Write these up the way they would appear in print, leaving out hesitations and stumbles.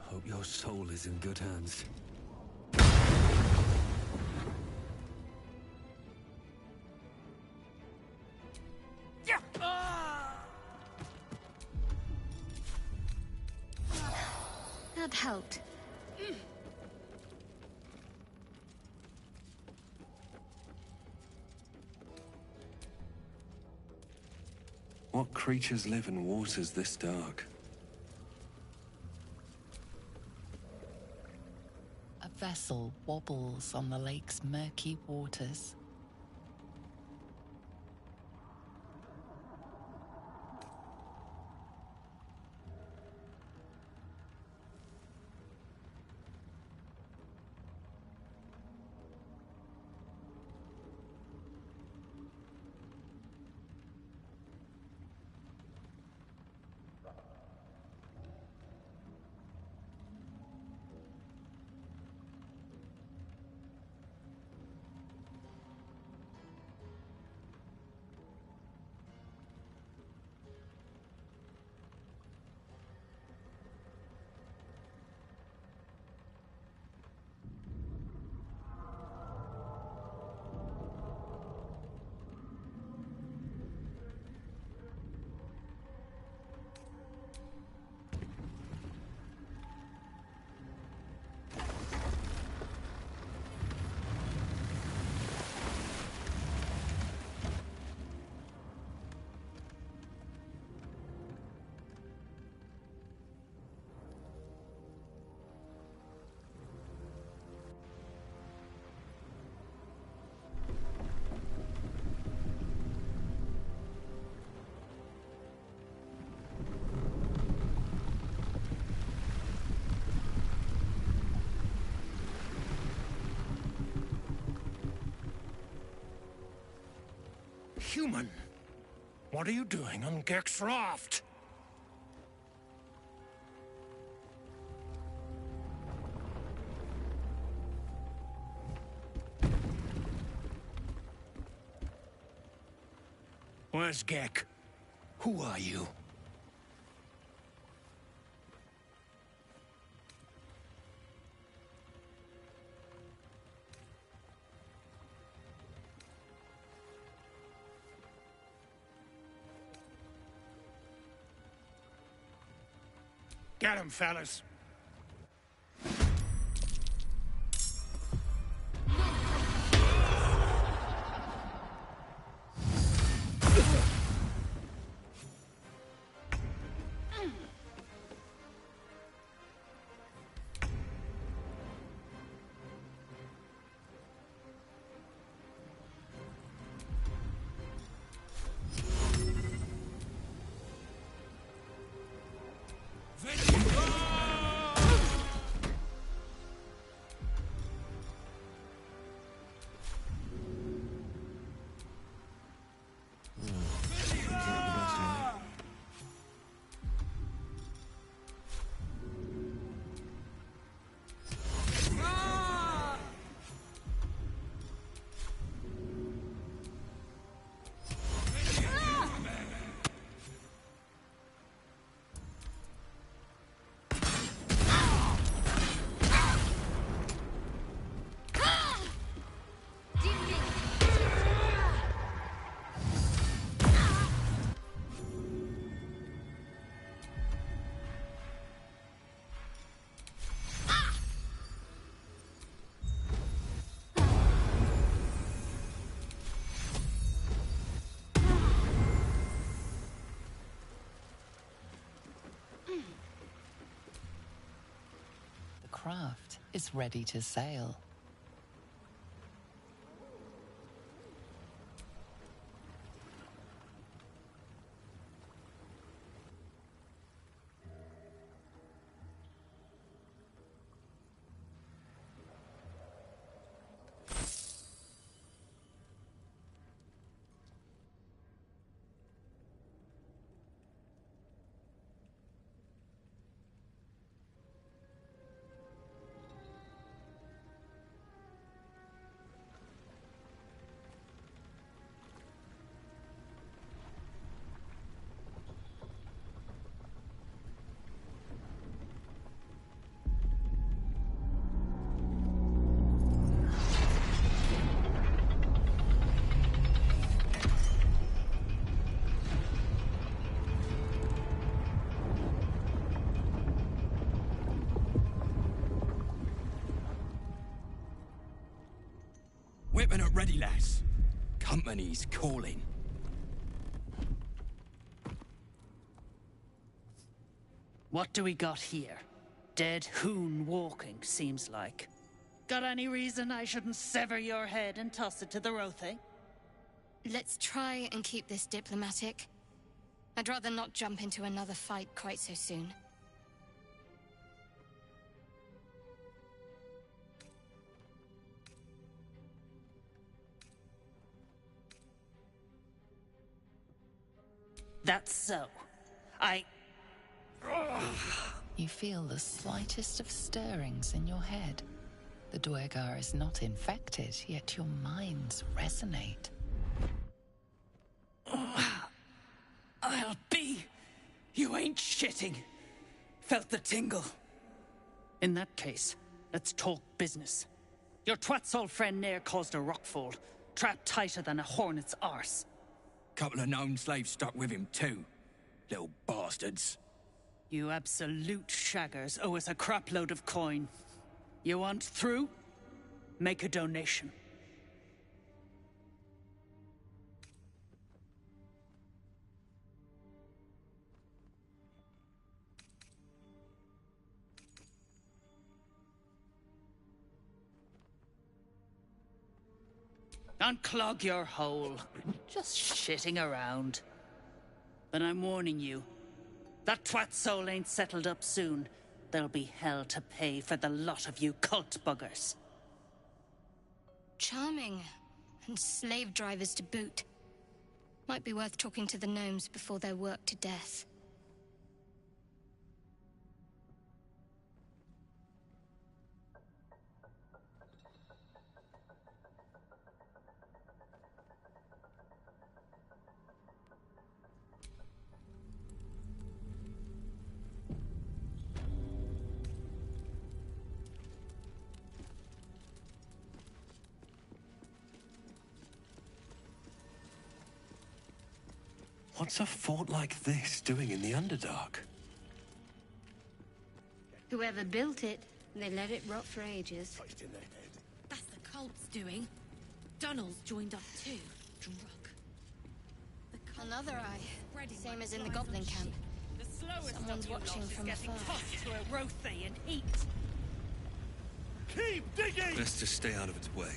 Hope your soul is in good hands. That helped. What creatures live in waters this dark? A vessel wobbles on the lake's murky waters. Human! What are you doing on Gek's raft? Where's Gek? Who are you? Get him, fellas. The craft is ready to sail. Shipment at ready, lads. Company's calling. What do we got here? Dead hoon walking, seems like. Got any reason I shouldn't sever your head and toss it to the Rothe? Let's try and keep this diplomatic. I'd rather not jump into another fight quite so soon. That's so. You feel the slightest of stirrings in your head. The Duergar is not infected, yet your minds resonate. I'll be. You ain't shitting. Felt the tingle. In that case, let's talk business. Your twat's old friend Nair caused a rockfall, trapped tighter than a hornet's arse. Couple of known slaves stuck with him too. Little bastards. You absolute shaggers owe us a crapload of coin. You want through? Make a donation. Unclog your hole. Just shitting around. But I'm warning you. That twat soul ain't settled up soon. There'll be hell to pay for the lot of you cult buggers. Charming. And slave drivers to boot. Might be worth talking to the gnomes before they're worked to death. What's a fort like this doing in the Underdark? Whoever built it, they let it rot for ages. That's the cult's doing. Dunnell's joined up too. Drug. Another eye. Same as in the goblin camp. The slowest Someone's of you watching lot is from getting afar. tossed to a Rothe in heat. Keep digging! Best to stay out of its way.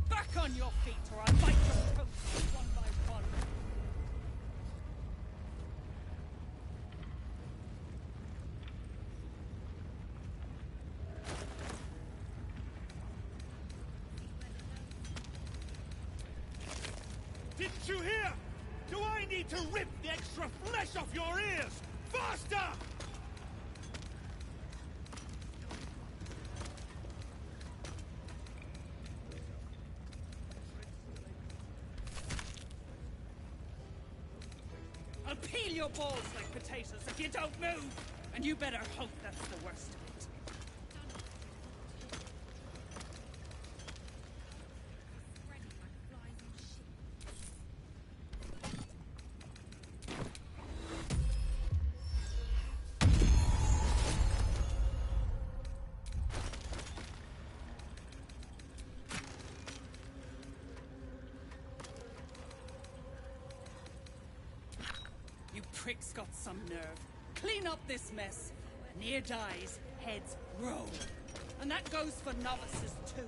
Back on your feet or I'll bite your coats one by one. Didn't you hear? Do I need to rip the extra flesh off your ears? Faster! I'll peel your balls like potatoes if you don't move. And you better hope that's the worst of it. You pricks got some nerve. Clean up this mess. Near dies, heads roll. And that goes for novices too.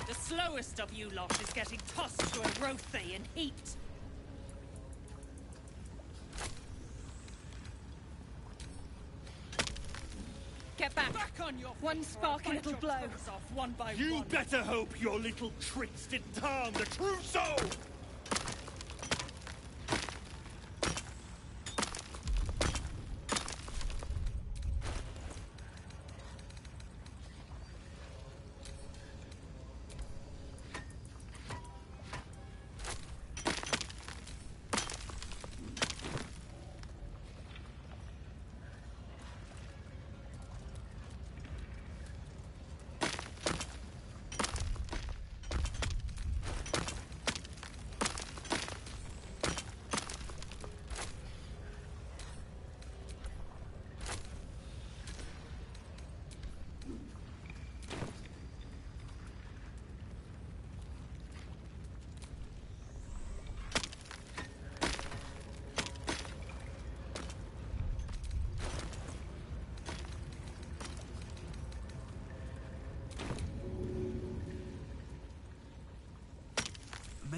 The slowest of you lot is getting tossed to a Rothe in heat. Get back! Back on your feet, One spark and or I'll bite it'll your blow. toes off one by You one. better hope your little tricks didn't harm the true soul!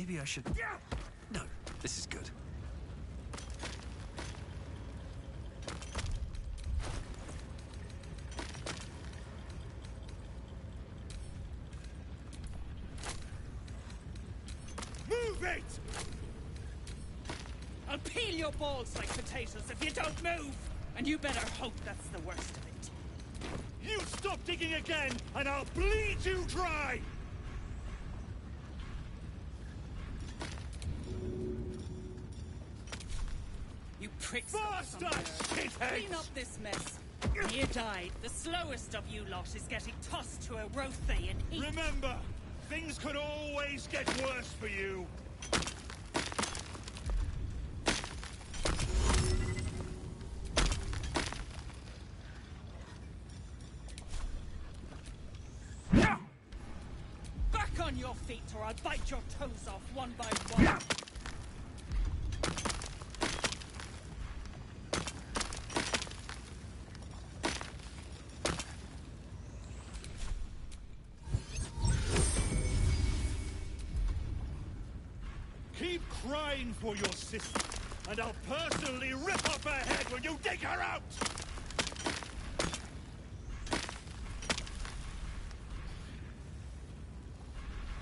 Maybe I should... No, this is good. Move it! I'll peel your balls like potatoes if you don't move! And you better hope that's the worst of it. You stop digging again, and I'll bleed you dry! You pricks! Faster, shitheads! Clean up this mess. You died. The slowest of you lot is getting tossed to a Rothay in heat. Remember, things could always get worse for you. Back on your feet or I'll bite your toes off one by one. Keep crying for your sister, and I'll personally rip off her head when you dig her out!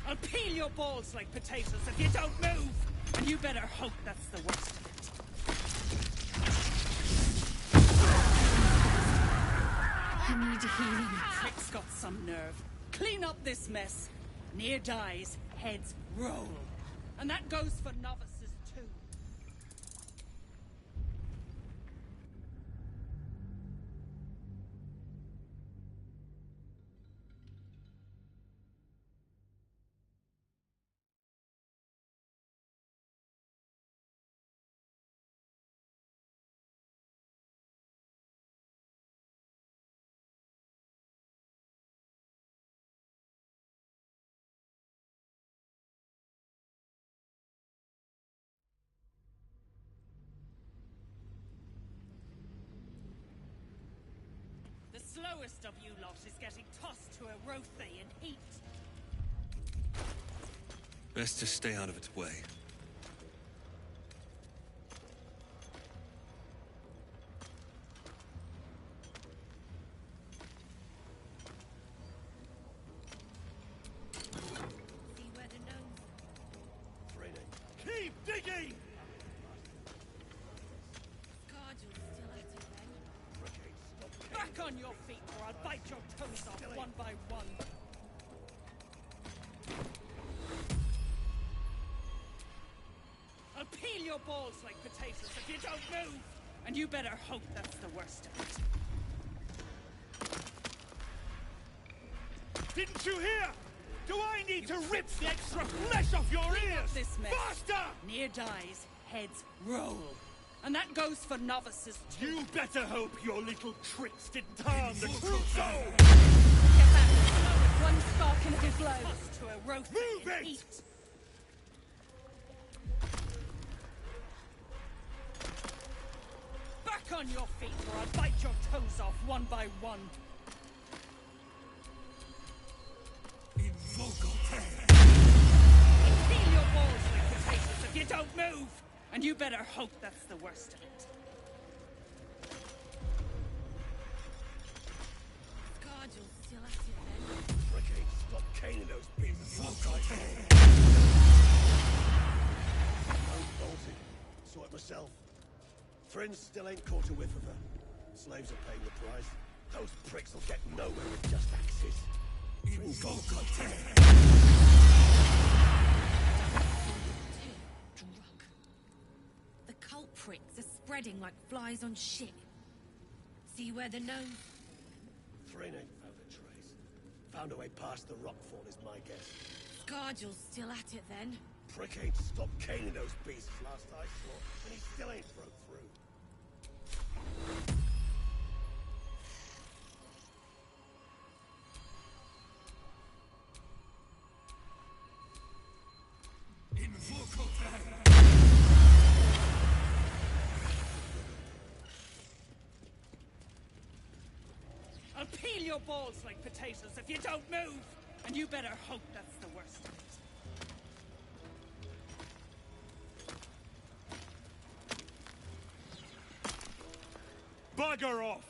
I'll peel your balls like potatoes if you don't move! And you better hope that's the worst of it. I need healing. Prick's got some nerve. Clean up this mess. Near dies, heads roll. And that goes for novices too. The slowest of you lot is getting tossed to a Rothay in heat. Best to stay out of its way. See where the gnomes... Keep digging! Scargill's still at it then. Back on your feet or I'll bite your toes off one by one. I'll peel your balls like potatoes if you don't move! And you better hope that's the worst of it. Didn't you hear? Do I need to rip the extra flesh off your ears? This mess. Faster! Near dies, heads roll. And that goes for novices too. You better hope your little tricks didn't harm the true soul! Get back with one spark and a blow. Tossed to a Rothay Move in it! heat. Back on your feet or I'll bite your toes off one by one. Peel your balls like potatoes if you don't move! And you better hope that's the worst of it. Scargill's still at it then. Brigade, stop caning those beasts. I'm bolted. Saw it myself. Friends still ain't caught a whiff of her. Slaves are paying the price. Those pricks will get nowhere with just axes. Friends got Drunk. The cult pricks are spreading like flies on shit. See where the gnomes... Thrin ain't found a trace. Found a way past the rockfall is my guess. Scargill's still at it then. Prick ain't stopped caning those beasts last I saw, and he still ain't broke through. I'll peel your balls like potatoes if you don't move! And you better hope that's the worst of it. Bugger off!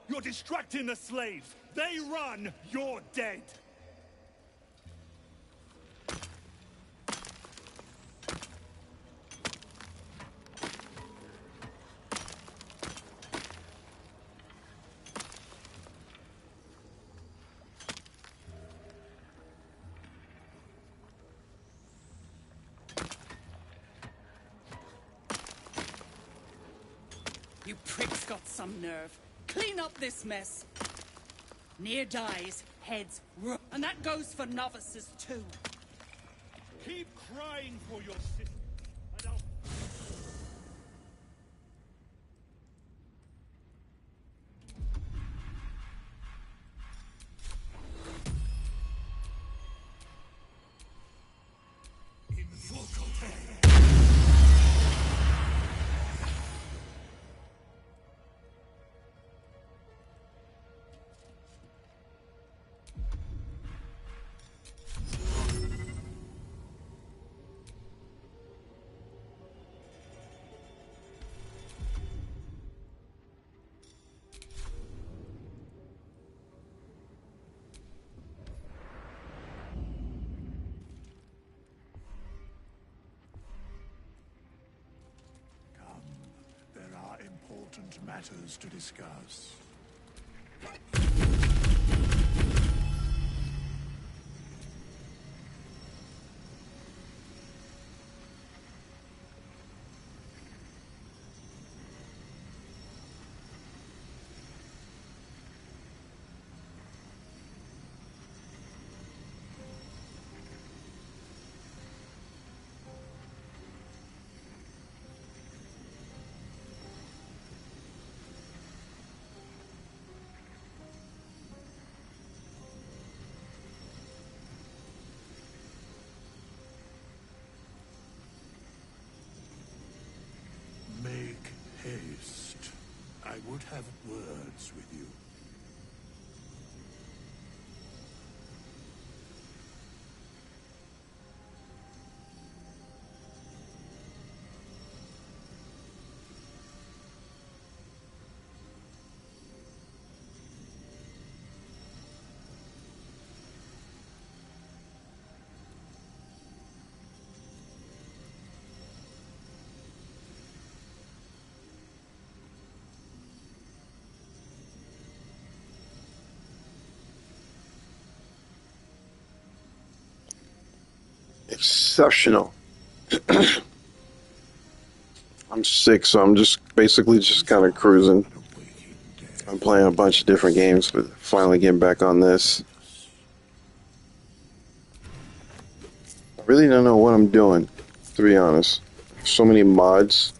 You're distracting the slaves. They run, you're dead. You pricks got some nerve. Clean up this mess. Near dies, heads and that goes for novices too. Keep crying for your sister, and I'll... There are important matters to discuss. Make haste. I would have words with you. Exceptional. I'm sick, so I'm just basically just kind of cruising. I'm playing a bunch of different games, but finally getting back on this. I really don't know what I'm doing, to be honest. So many mods.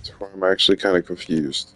So I'm actually kind of confused.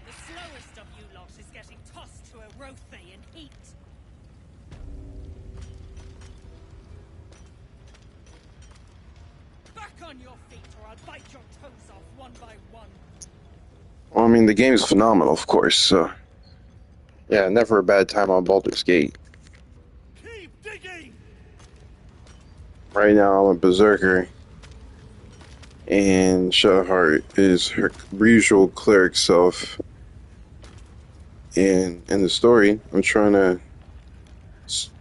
The slowest of you lot is getting tossed to a Rothe in heat. Back on your feet or I'll bite your toes off one by one. Well, I mean, the game is phenomenal, of course, so... Yeah, never a bad time on Baldur's Gate. Keep digging! Right now, I'm a Berserker. And Shadowheart is her usual cleric self. And in the story, I'm trying to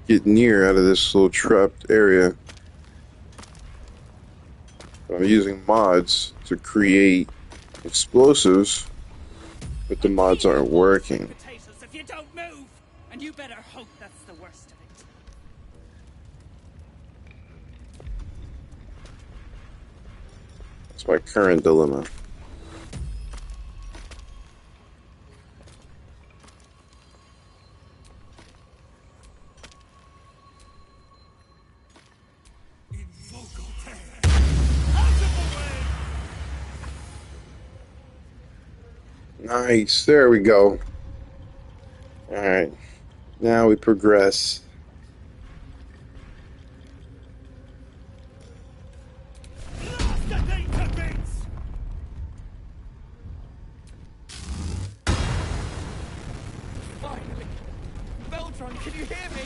get near out of this little trapped area. I'm using mods to create explosives, but the mods aren't working. Potatoes if you don't move, and you better hope that's the worst of it. That's my current dilemma. In Vogeltag. Nice. There we go. Alright. Now we progress. Blast the thing to bits! Finally! Beltron, can you hear me?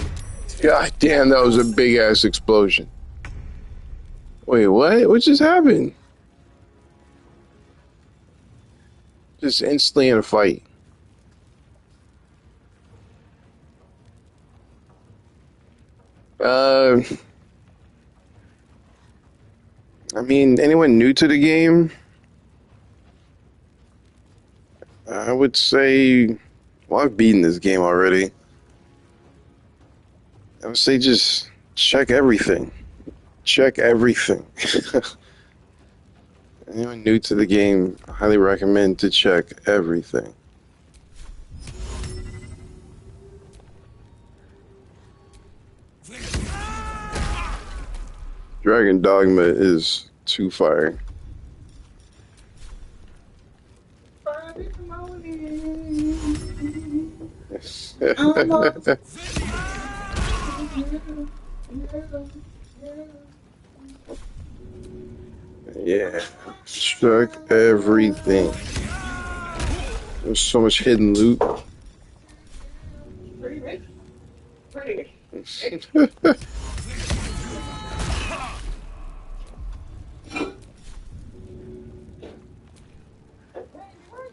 God damn, that was a big ass explosion. Wait, what? What just happened? Just instantly in a fight. I mean, anyone new to the game? I would say, well, I've beaten this game already. I would say just check everything. Check everything. Anyone new to the game, I highly recommend to check everything. Dragon Dogma is too fire. Yeah, check everything. There's so much hidden loot.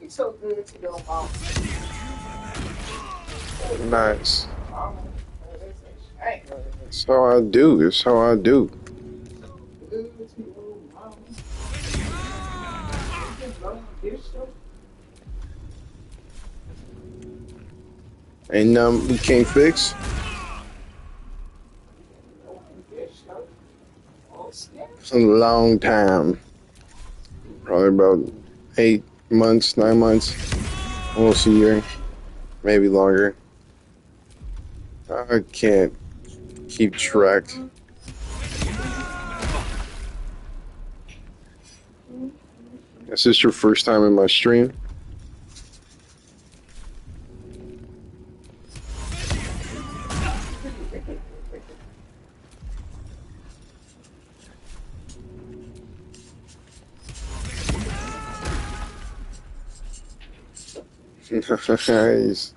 So good to go home. Nice. That's how I do. It's how I do. And we can't fix. It's a long time. Probably about 8 months, 9 months, almost a year, maybe longer. I can't keep track. Is this your first time in my stream? Nice.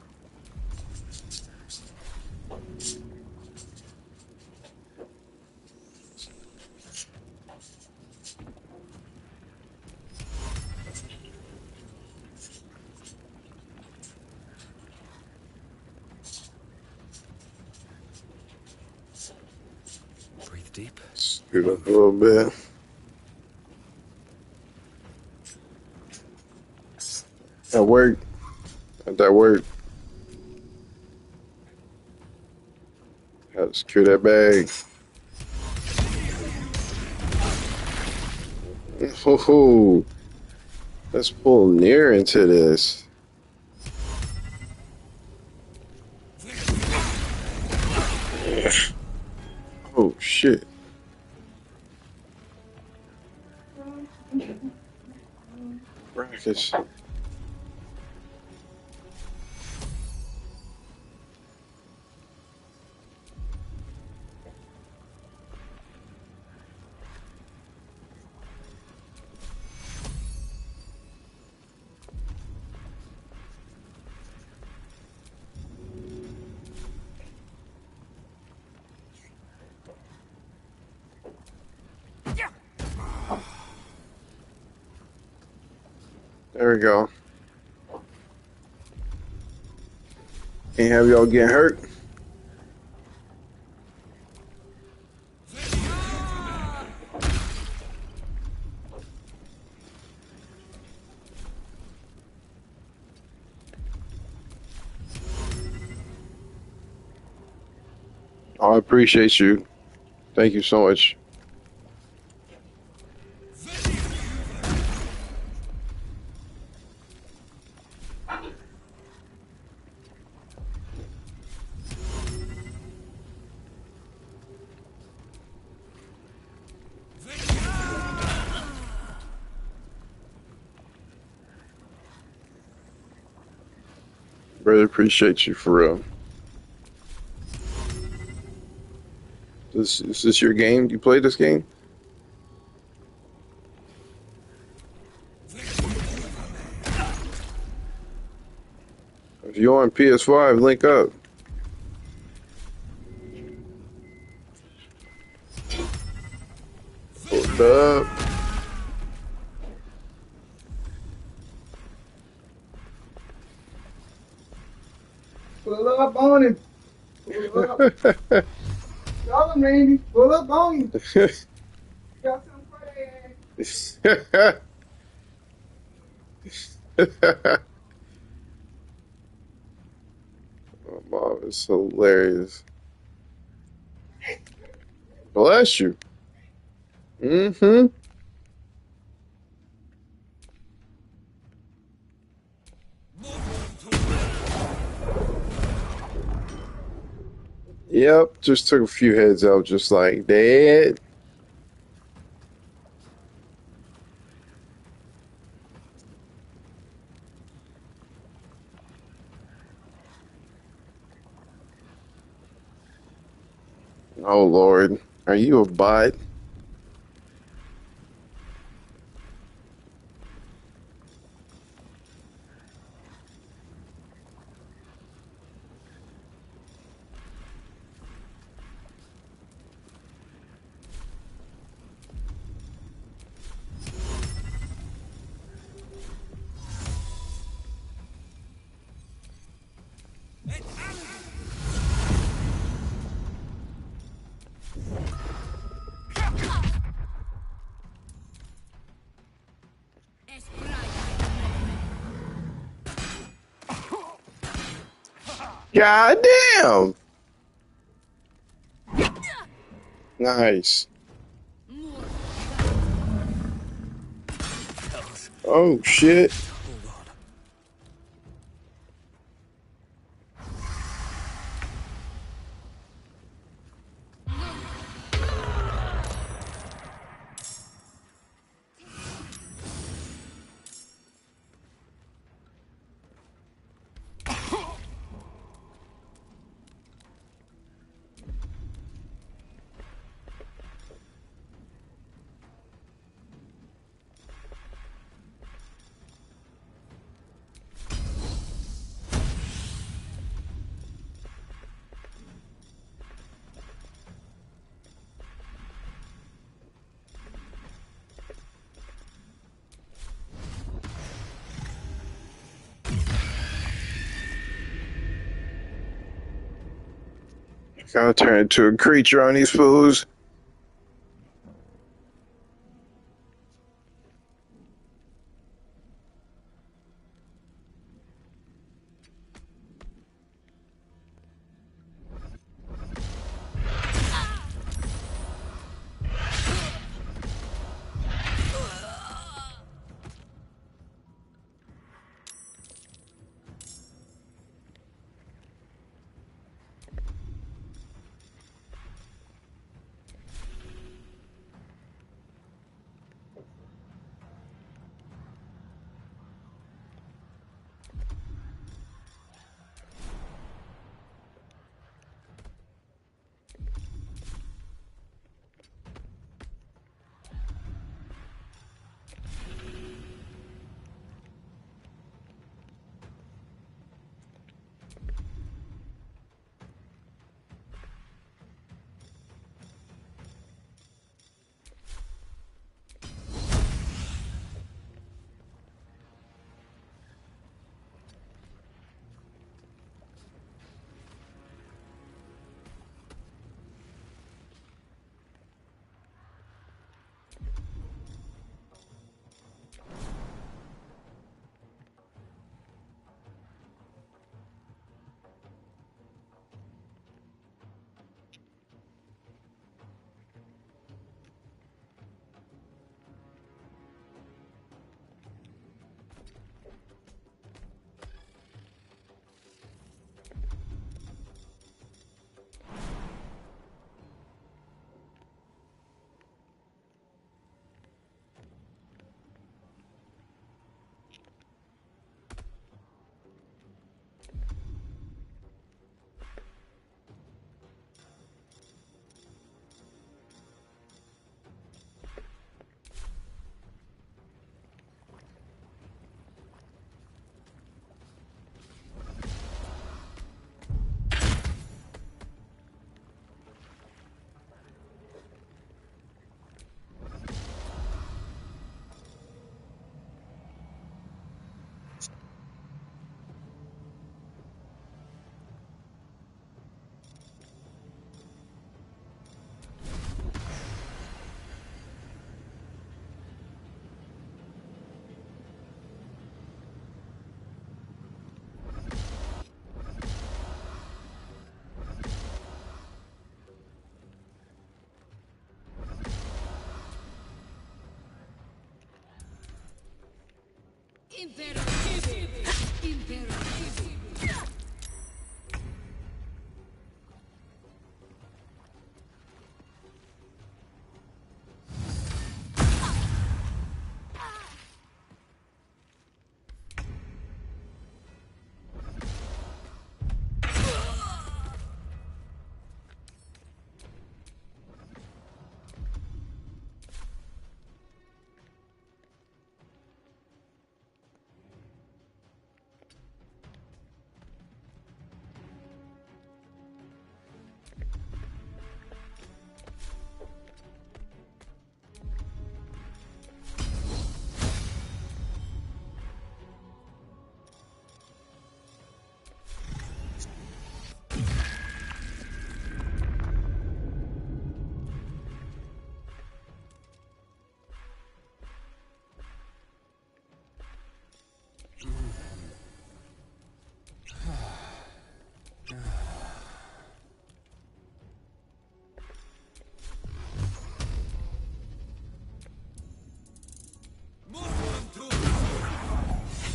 Breathe deep. Scoot up a little bit. That worked. That worked. How to secure that bag. Oh, let's pull near into this. Oh shit. Brackets. There we go. Can't have y'all get hurt. I appreciate you. Thank you so much. Really appreciate you for real. Is this your game? You play this game? If you're on PS5, link up. Hold up. Pull up on him. Pull up. Tell him, Randy. Pull up on him. Got some crazy. Oh, mom, it's hilarious. Bless you. Mm-hmm. Yep, just took a few heads out just like that. Oh, Lord. Are you a bot? God damn! Nice. Oh, shit. Gonna turn into a creature on these fools.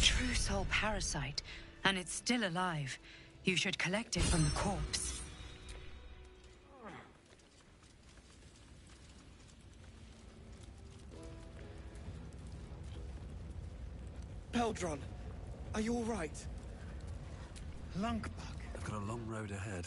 True soul parasite, and it's still alive. You should collect it from the corpse. Peldron, are you all right? Lunkbug. I've got a long road ahead.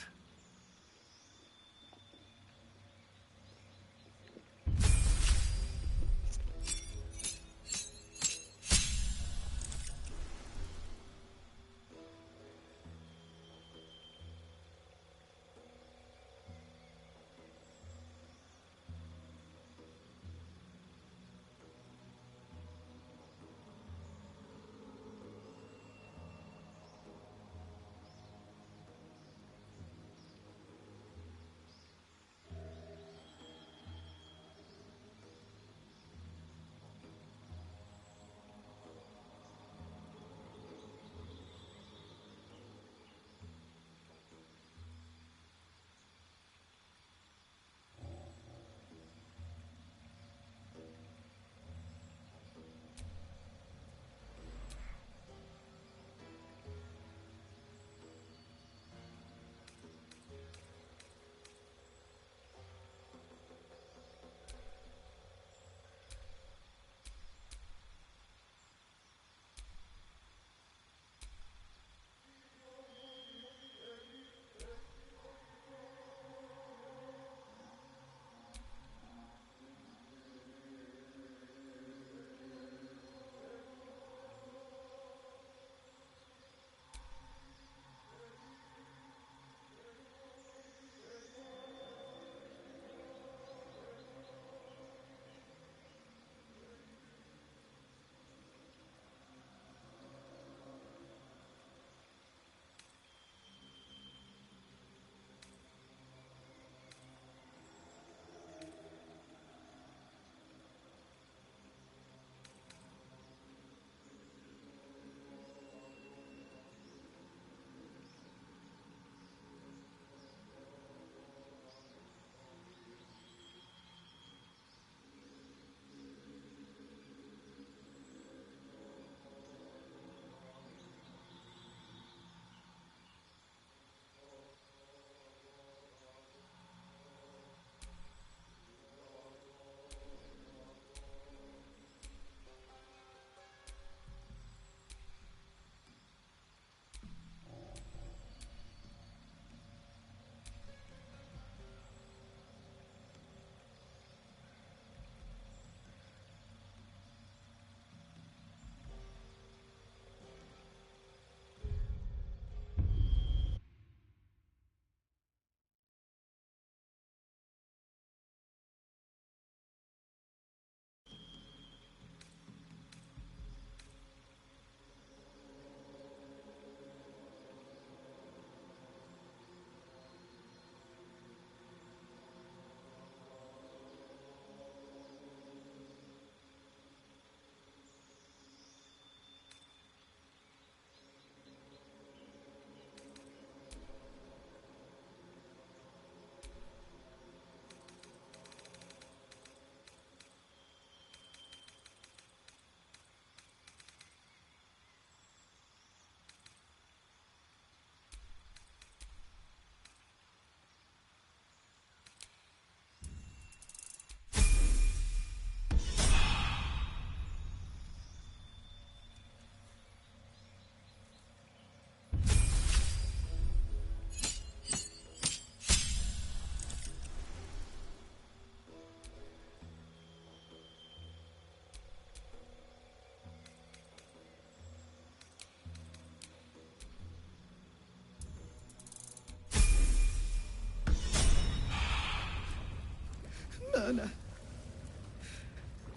Myrna.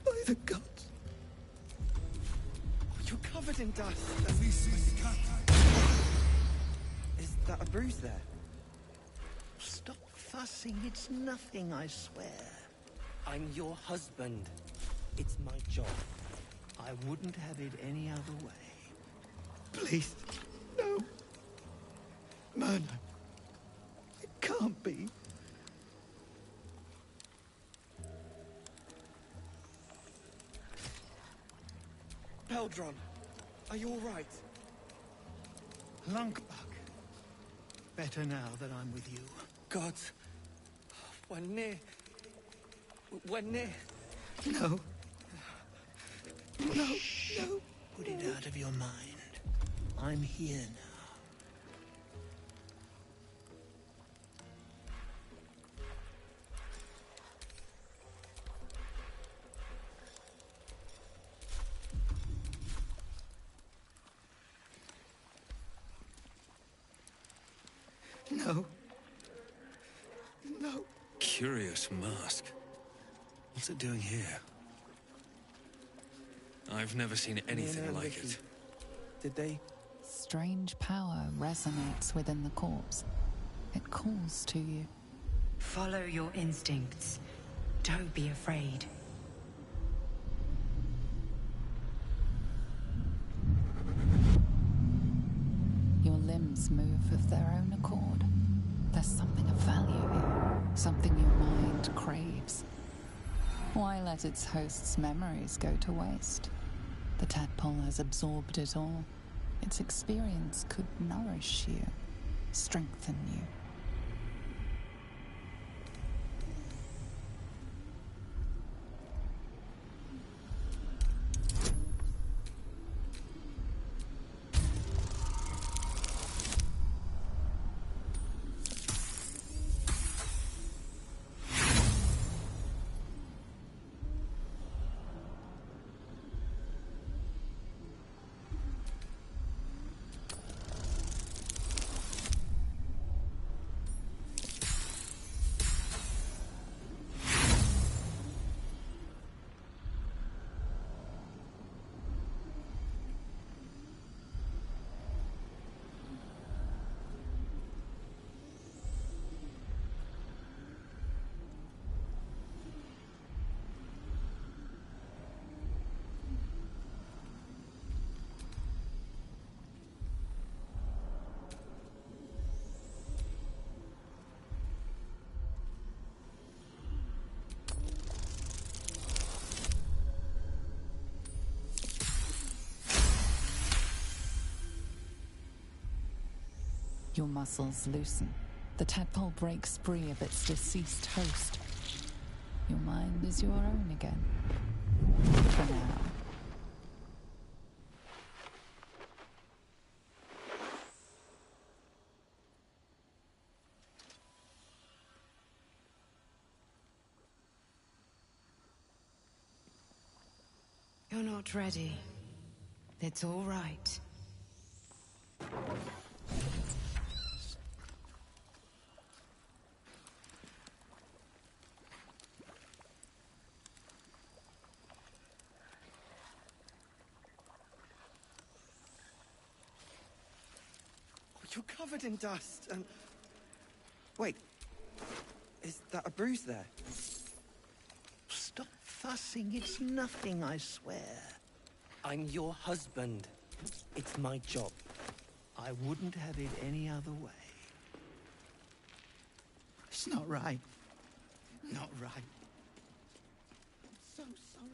By the gods. You're covered in dust. Is that a bruise there? Stop fussing. It's nothing, I swear. I'm your husband. It's my job. I wouldn't have it any other way. Please, no. Myrna. It can't be. Baldurs, are you all right? Lunkbuck. Better now that I'm with you. God. We're near. We're near. No. No, no. Put it out of your mind. I'm here now. No. No. Curious mask. What's it doing here? I've never seen anything like it. Did they? Strange power resonates within the corpse. It calls to you. Follow your instincts. Don't be afraid. Your limbs move of their own accord. There's something of value here, something your mind craves. Why let its host's memories go to waste? The tadpole has absorbed it all. Its experience could nourish you, strengthen you. Your muscles loosen. The tadpole breaks free of its deceased host. Your mind is your own again. For now. You're not ready. It's all right. You're covered in dust and... Wait. Is that a bruise there? Stop fussing. It's nothing, I swear. I'm your husband. It's my job. I wouldn't have it any other way. It's not right. Not right. I'm so sorry.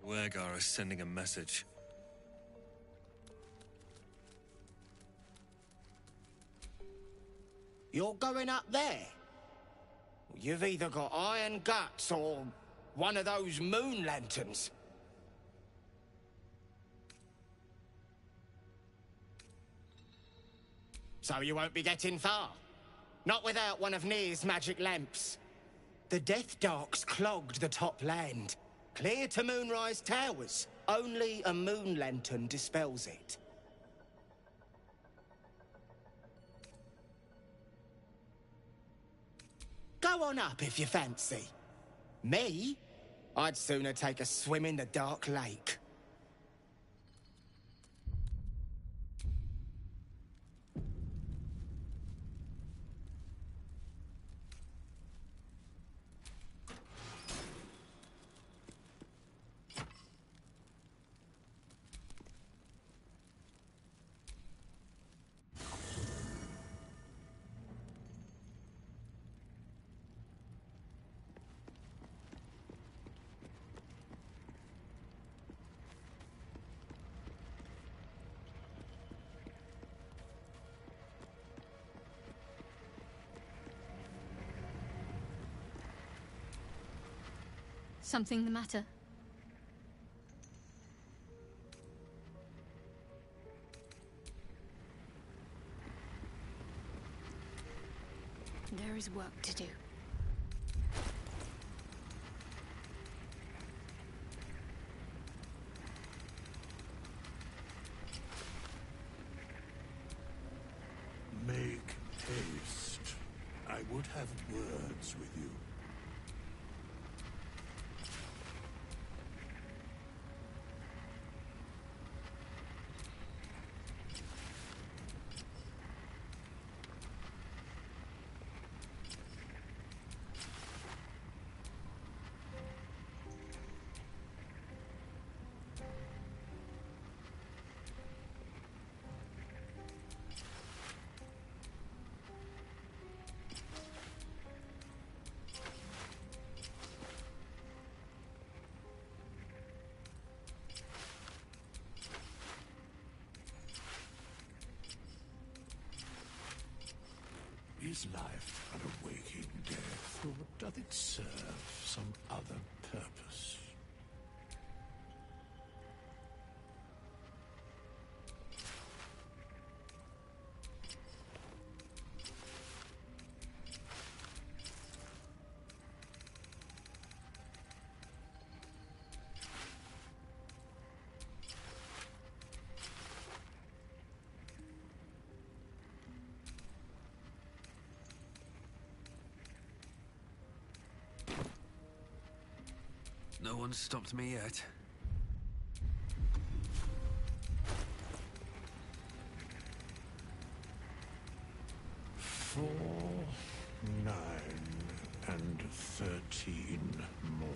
Wergar is sending a message. You're going up there? You've either got iron guts or one of those moon lanterns. So you won't be getting far. Not without one of Nir's magic lamps. The Death Dark's clogged the top land. Clear to Moonrise Towers. Only a moon lantern dispels it. Go on up if you fancy. Me? I'd sooner take a swim in the dark lake. Something the matter? There is work to do. Make haste. I would have words with you. Is life but a waking death, or doth it serve some other purpose? No one's stopped me yet. Four, 9, and 13 more.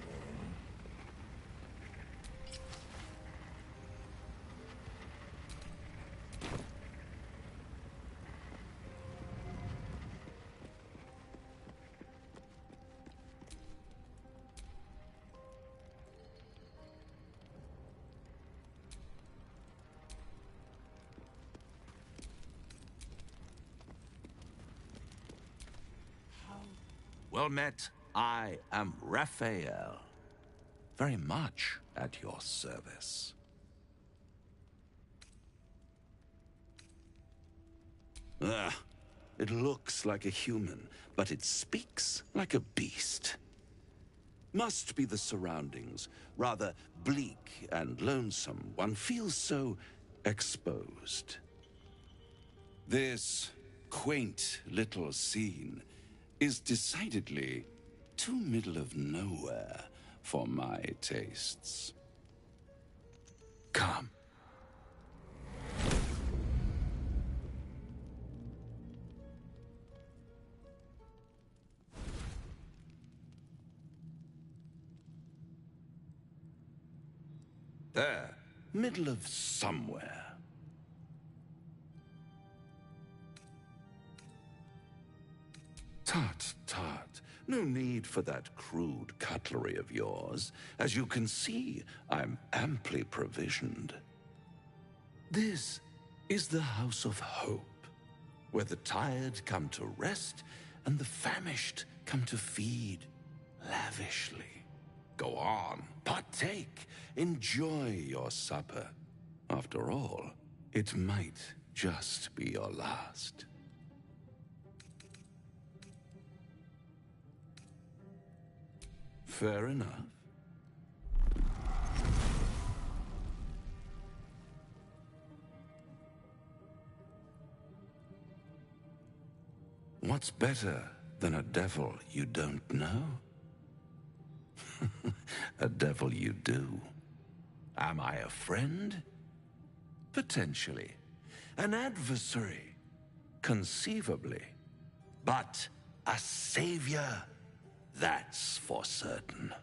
Well met. I am Raphael. Very much at your service. It looks like a human, but it speaks like a beast. Must be the surroundings. Rather bleak and lonesome. One feels so exposed. This quaint little scene is decidedly too middle of nowhere for my tastes. Come. There, middle of somewhere. Tut, tut. No need for that crude cutlery of yours. As you can see, I'm amply provisioned. This is the House of Hope, where the tired come to rest and the famished come to feed lavishly. Go on, partake, enjoy your supper. After all, it might just be your last. Fair enough. What's better than a devil you don't know? A devil you do. Am I a friend? Potentially. An adversary? Conceivably. But a savior? That's for certain.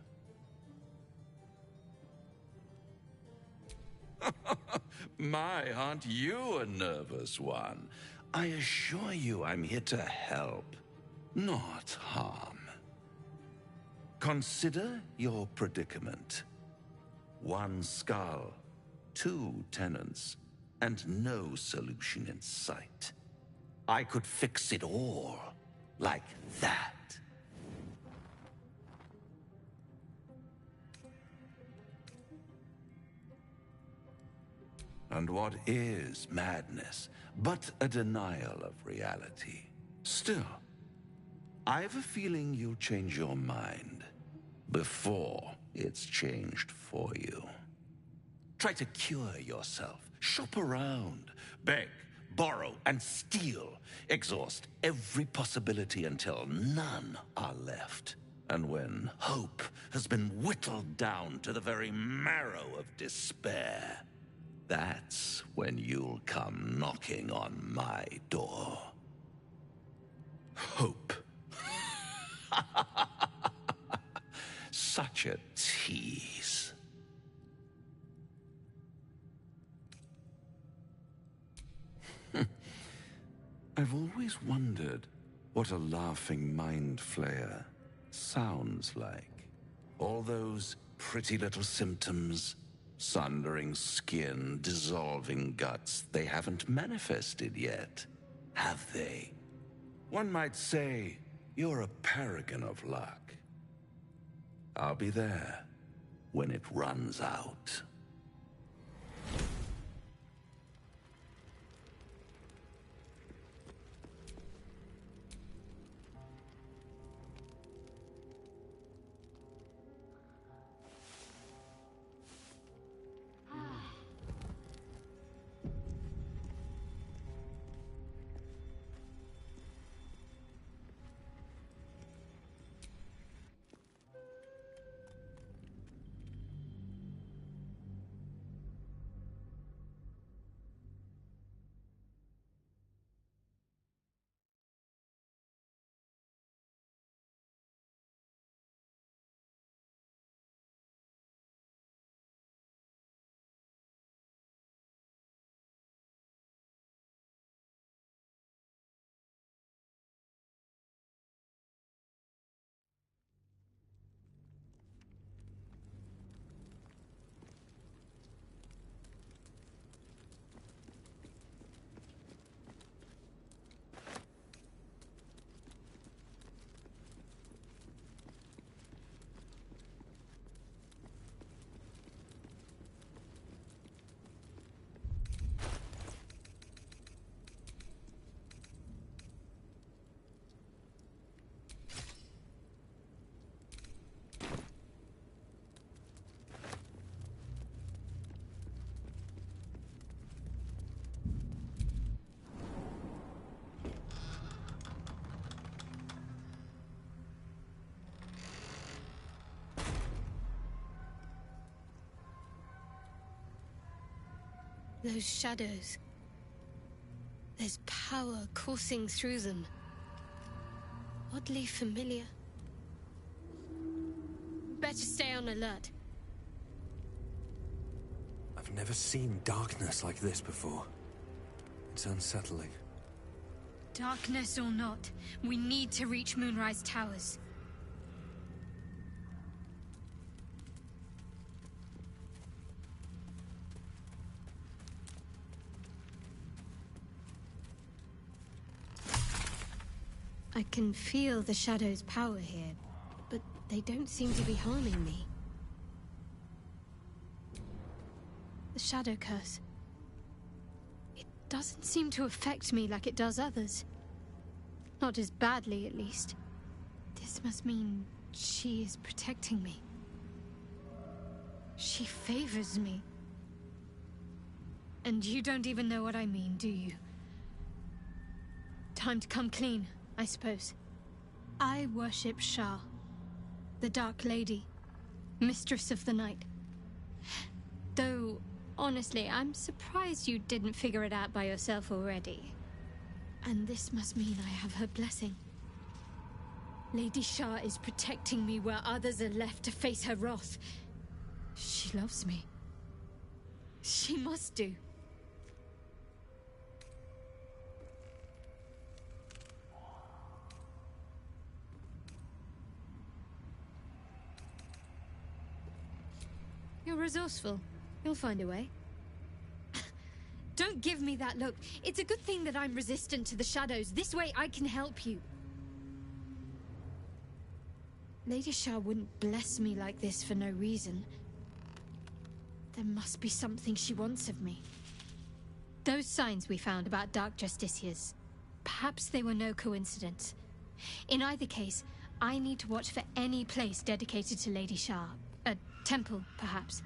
My, aren't you a nervous one? I assure you I'm here to help, not harm. Consider your predicament. 1 skull, 2 tenants, and no solution in sight. I could fix it all, like that. And what is madness but a denial of reality? Still, I've a feeling you'll change your mind before it's changed for you. Try to cure yourself, shop around, beg, borrow, and steal. Exhaust every possibility until none are left. And when hope has been whittled down to the very marrow of despair, that's when you'll come knocking on my door. Hope. Such a tease. I've always wondered what a laughing mind flayer sounds like. All those pretty little symptoms, sundering skin, dissolving guts, they haven't manifested yet, have they? One might say you're a paragon of luck. I'll be there when it runs out. Those shadows. There's power coursing through them. Oddly familiar. Better stay on alert. I've never seen darkness like this before. It's unsettling. Darkness or not, we need to reach Moonrise Towers. I can feel the Shadow's power here, but they don't seem to be harming me. The Shadow Curse. It doesn't seem to affect me like it does others. Not as badly, at least. This must mean she is protecting me. She favors me. And you don't even know what I mean, do you? Time to come clean, I suppose. I worship Shah, the Dark Lady, Mistress of the Night. Though, honestly, I'm surprised you didn't figure it out by yourself already. And this must mean I have her blessing. Lady Shah is protecting me where others are left to face her wrath. She loves me. She must do. You're resourceful. You'll find a way. Don't give me that look. It's a good thing that I'm resistant to the shadows. This way I can help you. Lady Shah wouldn't bless me like this for no reason. There must be something she wants of me. Those signs we found about Dark Justiciars, perhaps they were no coincidence. In either case, I need to watch for any place dedicated to Lady Shah. A temple, perhaps.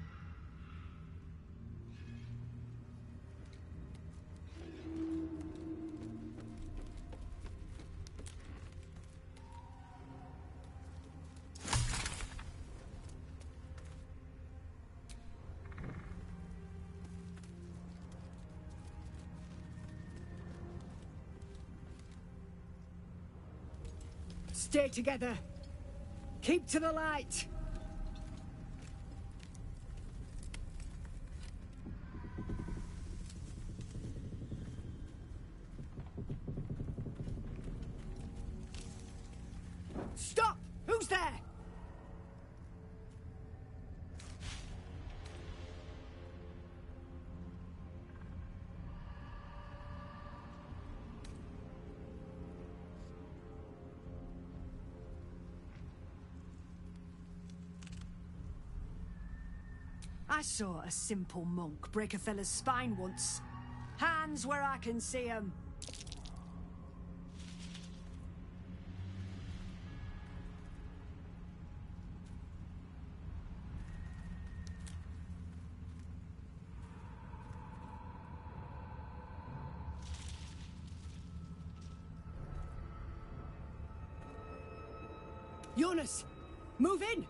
Stay together. Keep to the light. Stop! Who's there? I saw a simple monk break a fella's spine once. Hands where I can see 'em. Jonas, move in!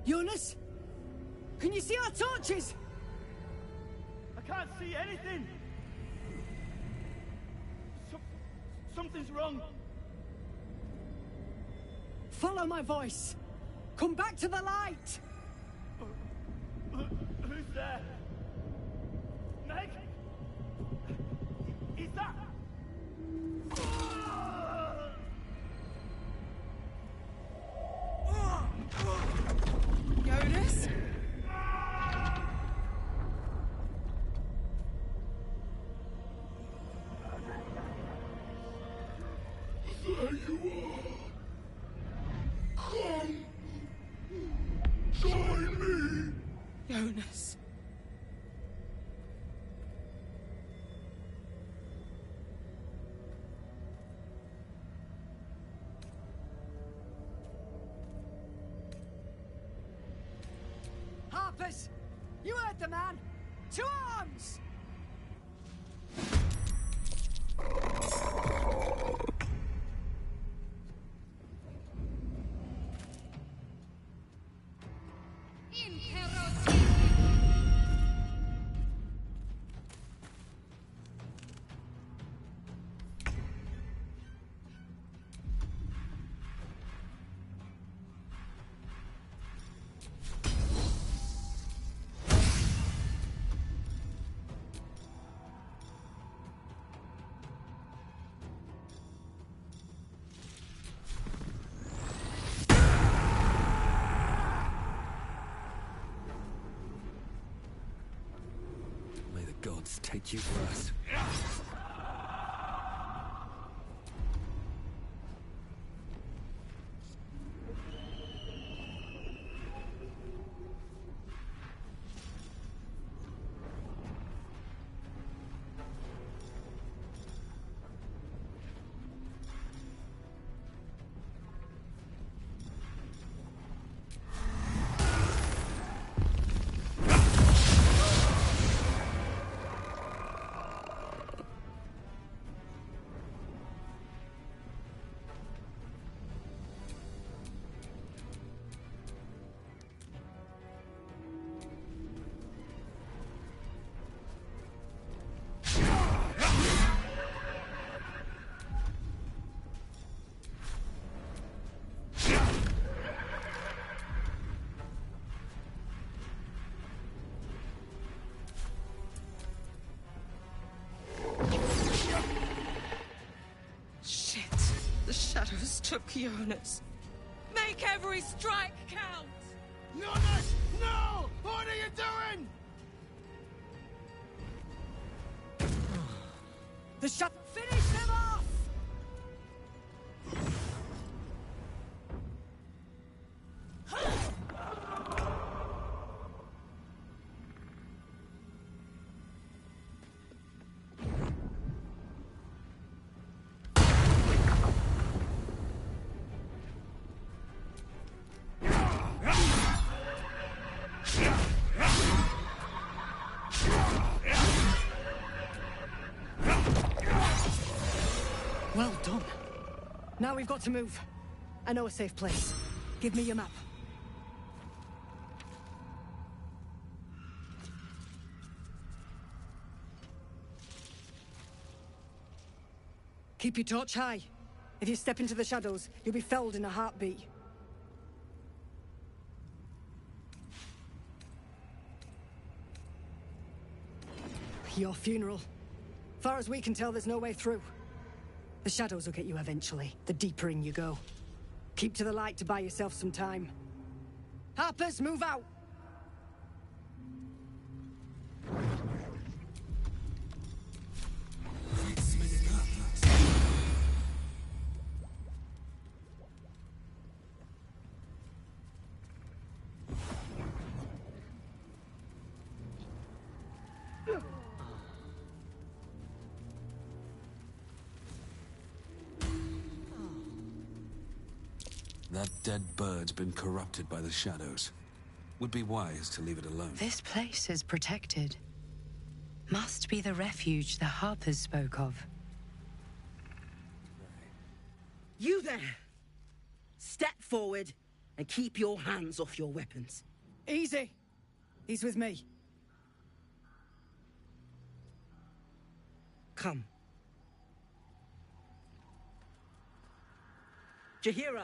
Jonas? Can you see our torches? I can't see anything. Something's wrong. Follow my voice. Come back to the light. Who's there? Meg? Is that... Jonas? There you are. Come. Join me. Jonas. Harpers! You heard the man! To arms! take you first. Shadows took Jonas. Make every strike count! Jonas! No! What are you doing? The shut. Finish them off! Well done. Now we've got to move. I know a safe place. Give me your map. Keep your torch high. If you step into the shadows, you'll be felled in a heartbeat. Your funeral. Far as we can tell, there's no way through. The shadows will get you eventually, the deeper in you go. Keep to the light to buy yourself some time. Harpers, move out! That dead bird's been corrupted by the shadows. Would be wise to leave it alone. This place is protected. Must be the refuge the Harpers spoke of. You there! Step forward and keep your hands off your weapons. Easy. He's with me. Come. Jahira!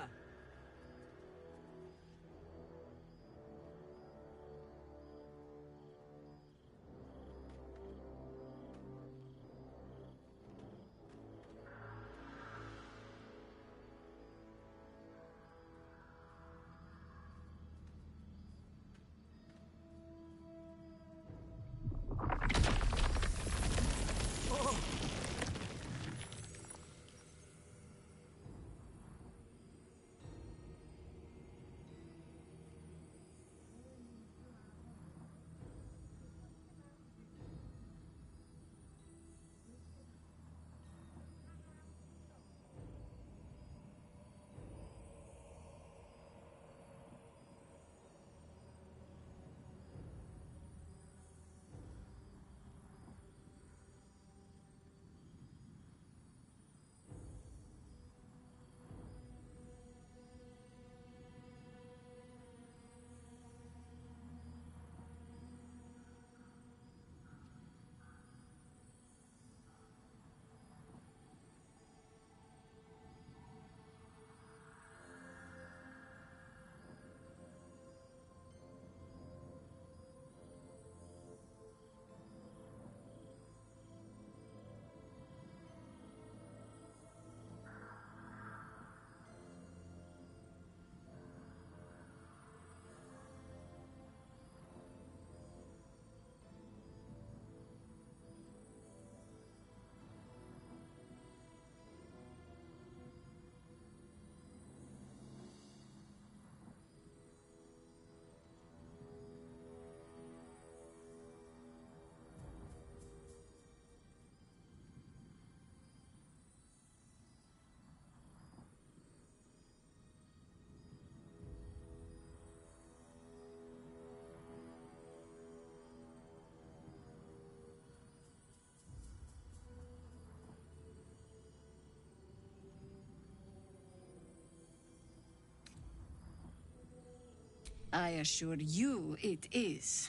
I assure you it is.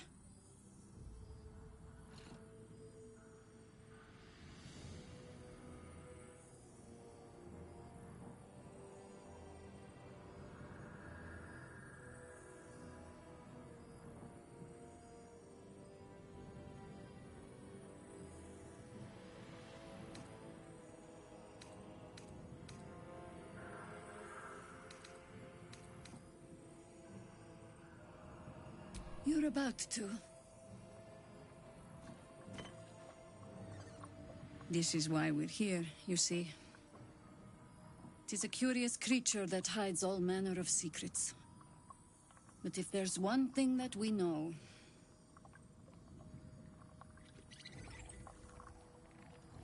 You're about to. This is why we're here, you see. It is a curious creature that hides all manner of secrets. But if there's one thing that we know,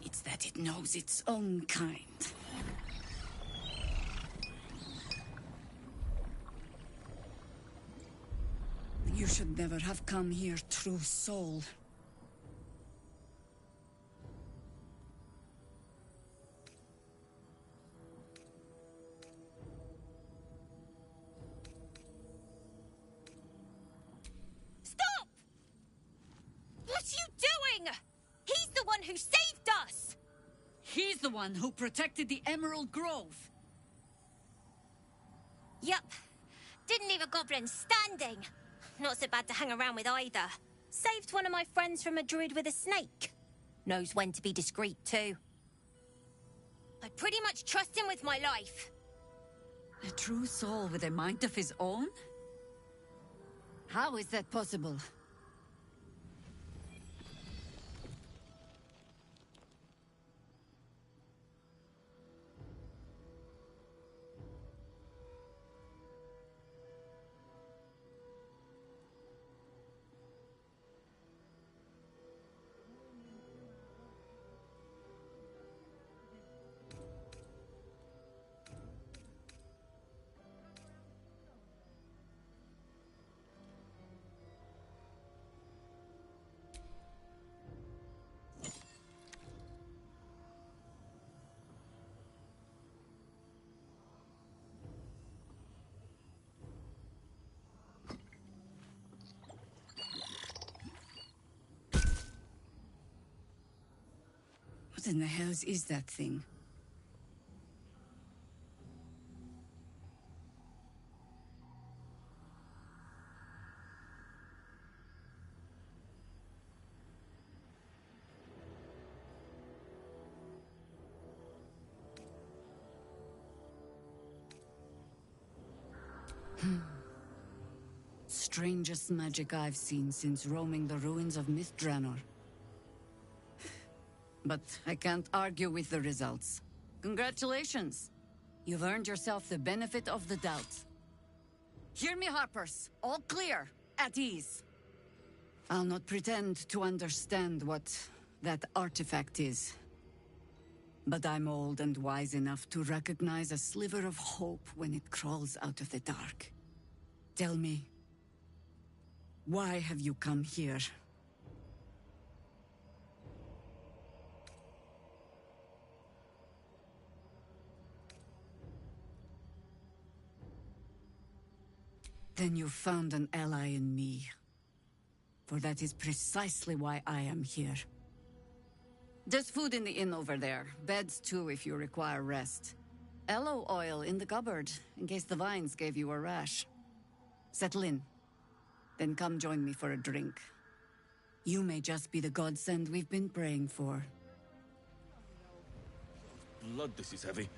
it's that it knows its own kind. You should never have come here, true soul. Stop! What are you doing? He's the one who saved us! He's the one who protected the Emerald Grove. Yup. Didn't leave a goblin standing. Not so bad to hang around with either. Saved one of my friends from a druid with a snake. Knows when to be discreet, too. I pretty much trust him with my life. A true soul with a mind of his own? How is that possible? What in the hells is that thing? Strangest magic I've seen since roaming the ruins of Mythdraenor. But I can't argue with the results. Congratulations! You've earned yourself the benefit of the doubt. Hear me, Harpers. All clear. At ease. I'll not pretend to understand what that artifact is. But I'm old and wise enough to recognize a sliver of hope when it crawls out of the dark. Tell me, why have you come here? Then you found an ally in me. For that is precisely why I am here. There's food in the inn over there. Beds too if you require rest. Aloe oil in the cupboard, in case the vines gave you a rash. Settle in. Then come join me for a drink. You may just be the godsend we've been praying for. Blood, this is heavy.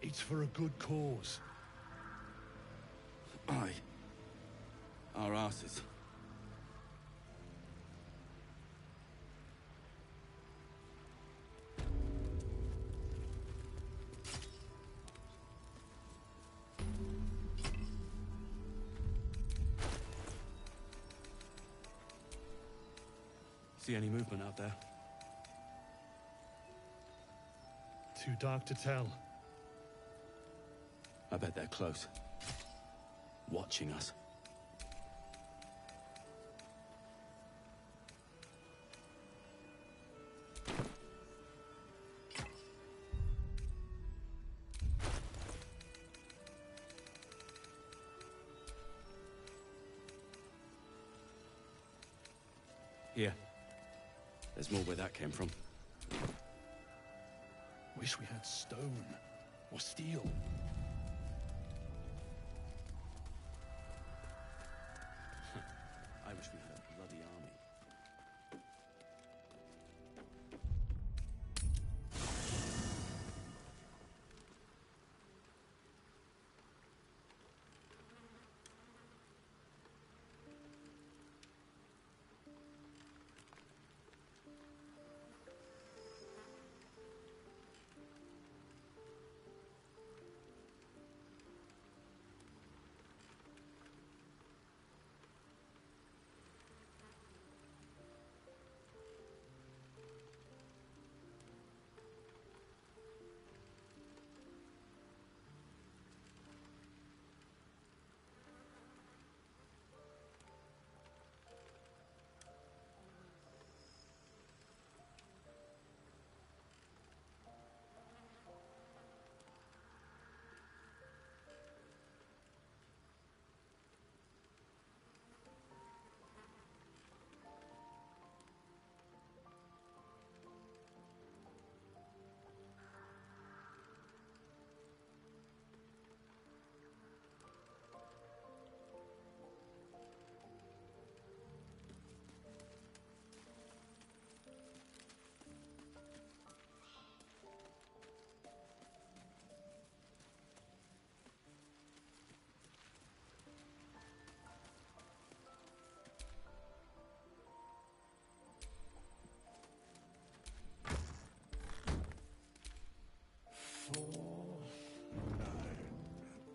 It's for a good cause. Aye. Our asses. See any movement out there? Too dark to tell. I bet they're close. Watching us. Here. There's more where that came from. Wish we had stone or steel. I wish we had a bloody army.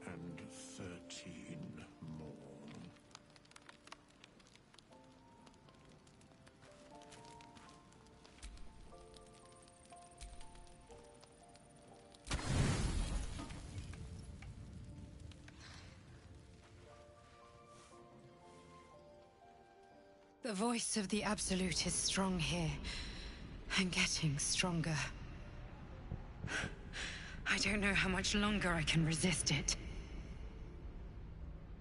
And 13 more. The voice of the Absolute is strong here, and getting stronger. I don't know how much longer I can resist it.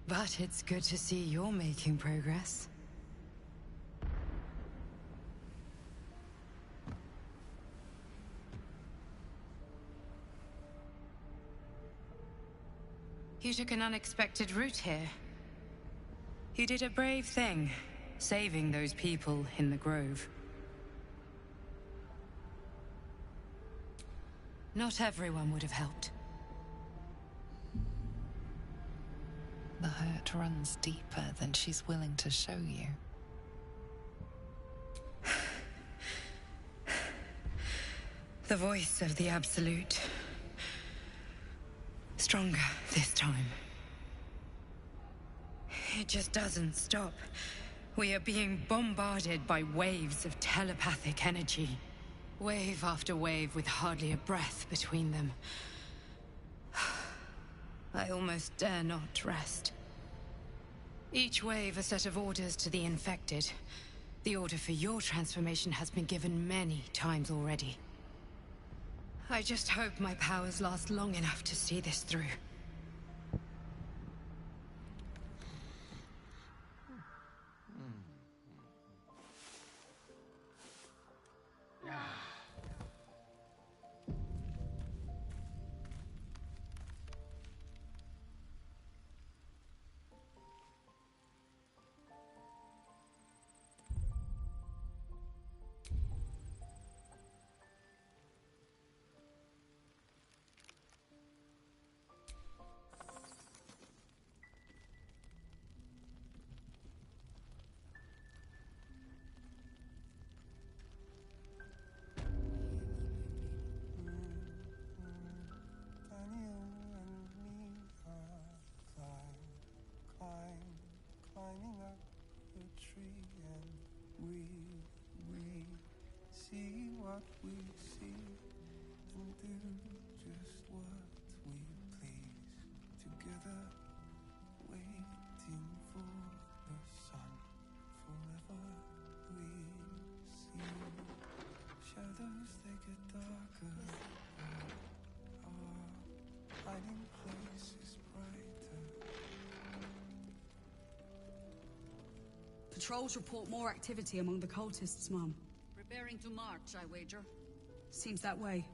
But it's good to see you're making progress. You took an unexpected route here. You did a brave thing, saving those people in the grove. Not everyone would have helped. The hurt runs deeper than she's willing to show you. The voice of the Absolute. Stronger this time. It just doesn't stop. We are being bombarded by waves of telepathic energy. Wave after wave with hardly a breath between them. I almost dare not rest. Each wave a set of orders to the infected. The order for your transformation has been given many times already. I just hope my powers last long enough to see this through. Climbing up a tree, and we see what we see and do just what we please. Together, waiting for the sun. Forever we see shadows, they get darker. Our hiding place is brighter. Patrols report more activity among the cultists, Mum. Preparing to march, I wager. Seems that way.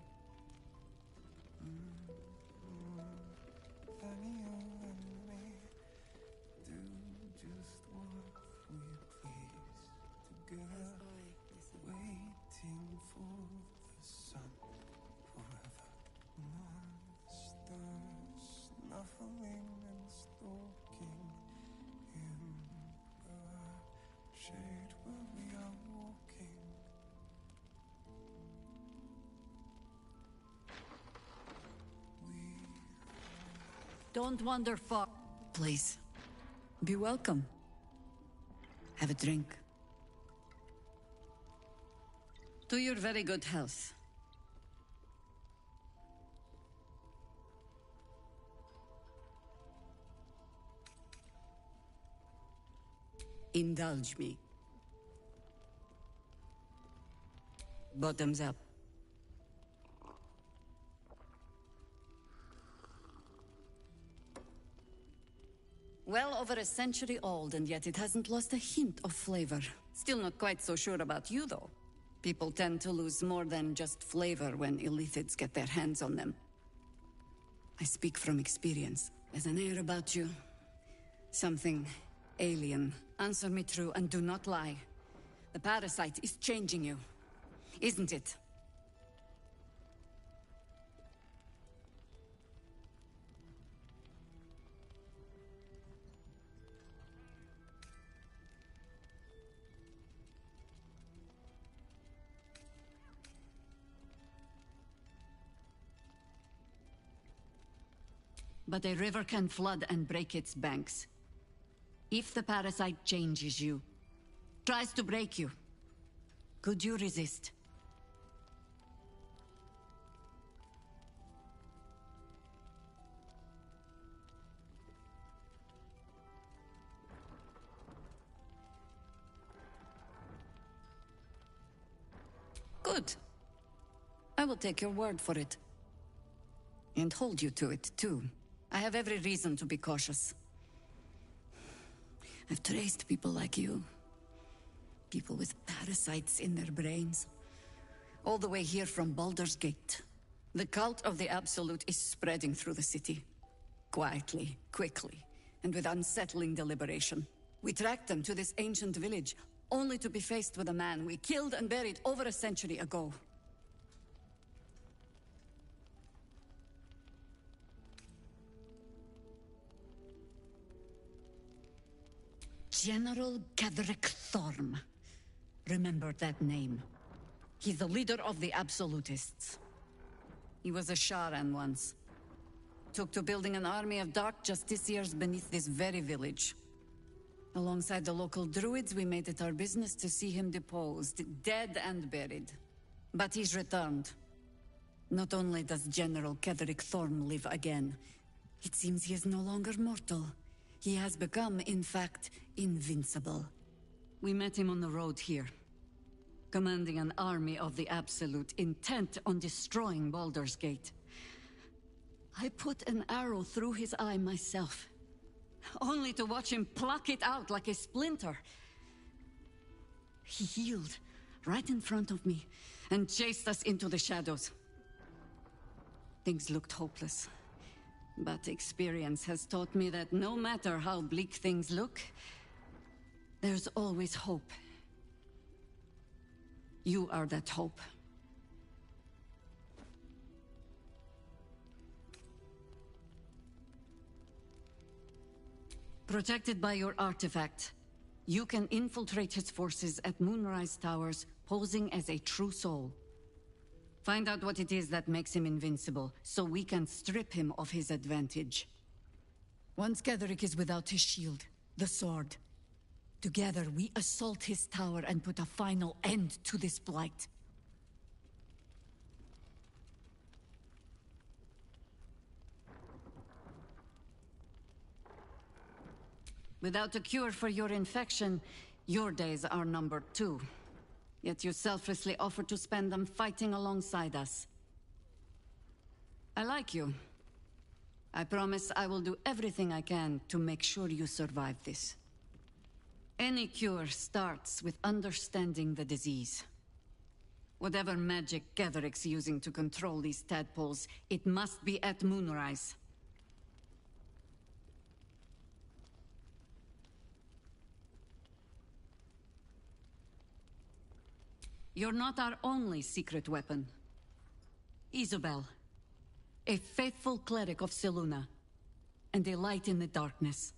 Waiting for the sun forever. Monsters snuffling and stalking in the shade where we are walking. Don't wander far. Please. Be welcome. Have a drink. To your very good health. Indulge me. Bottoms up. Well over a century old, and yet it hasn't lost a hint of flavor. Still not quite so sure about you, though. People tend to lose more than just flavor when illithids get their hands on them. I speak from experience. There's an air about you. Something alien. Answer me true and do not lie. The parasite is changing you, isn't it? But a river can flood and break its banks. If the parasite changes you, tries to break you, could you resist? Good. I will take your word for it. And hold you to it, too. I have every reason to be cautious. I've traced people like you. People with parasites in their brains. All the way here from Baldur's Gate. The cult of the Absolute is spreading through the city. Quietly, quickly, and with unsettling deliberation. We tracked them to this ancient village, only to be faced with a man we killed and buried over a century ago. General Ketherick Thorm. Remember that name. He's the leader of the Absolutists. He was a Sharan once. Took to building an army of dark justiciars beneath this very village. Alongside the local druids, we made it our business to see him deposed, dead and buried. But he's returned. Not only does General Ketherick Thorm live again, it seems he is no longer mortal. He has become, in fact, invincible. We met him on the road here, commanding an army of the Absolute, intent on destroying Baldur's Gate. I put an arrow through his eye myself, only to watch him pluck it out like a splinter. He healed right in front of me and chased us into the shadows. Things looked hopeless. But experience has taught me that no matter how bleak things look, there's always hope. You are that hope. Protected by your artifact, you can infiltrate his forces at Moonrise Towers, posing as a true soul. Find out what it is that makes him invincible, so we can strip him of his advantage. Once Ketherick is without his shield, the sword, together we assault his tower and put a final end to this blight. Without a cure for your infection, your days are numbered too. Yet you selflessly offer to spend them fighting alongside us. I like you. I promise I will do everything I can to make sure you survive this. Any cure starts with understanding the disease. Whatever magic Gatheric's using to control these tadpoles, it must be at moonrise. You're not our only secret weapon. Isabel, a faithful cleric of Selûne, and a light in the darkness.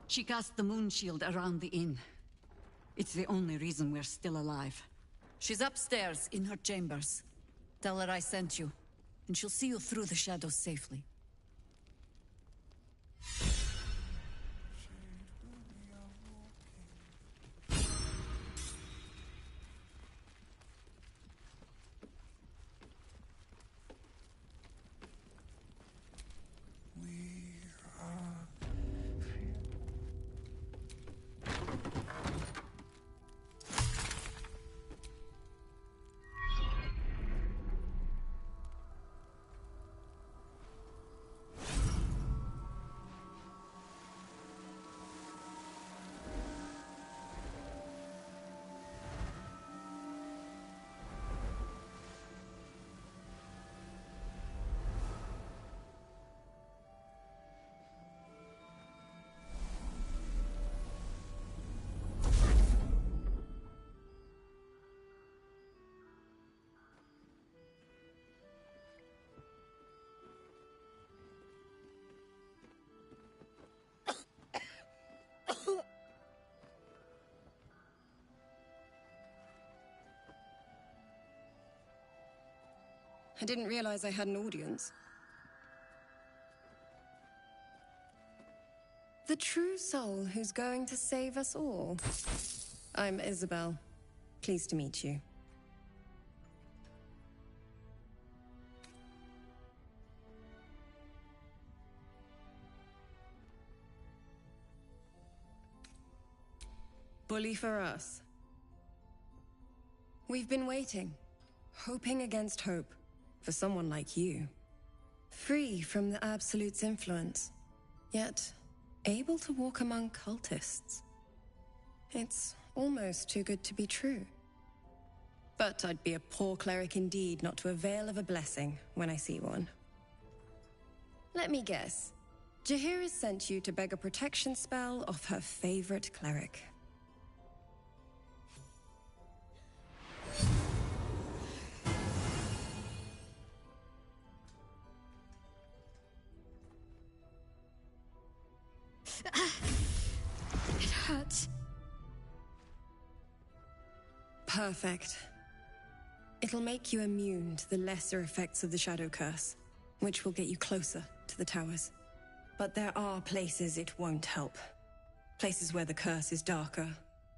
She cast the moon shield around the inn. It's the only reason we're still alive. She's upstairs in her chambers. Tell her I sent you, and she'll see you through the shadows safely. I didn't realize I had an audience. The true soul who's going to save us all. I'm Isabel. Pleased to meet you. Bully for us. We've been waiting, hoping against hope, for someone like you. Free from the Absolute's influence, yet able to walk among cultists. It's almost too good to be true. But I'd be a poor cleric indeed not to avail of a blessing when I see one. Let me guess. Jaheira has sent you to beg a protection spell off her favorite cleric. It hurts. Perfect. It'll make you immune to the lesser effects of the Shadow Curse, which will get you closer to the towers. But there are places it won't help. Places where the curse is darker,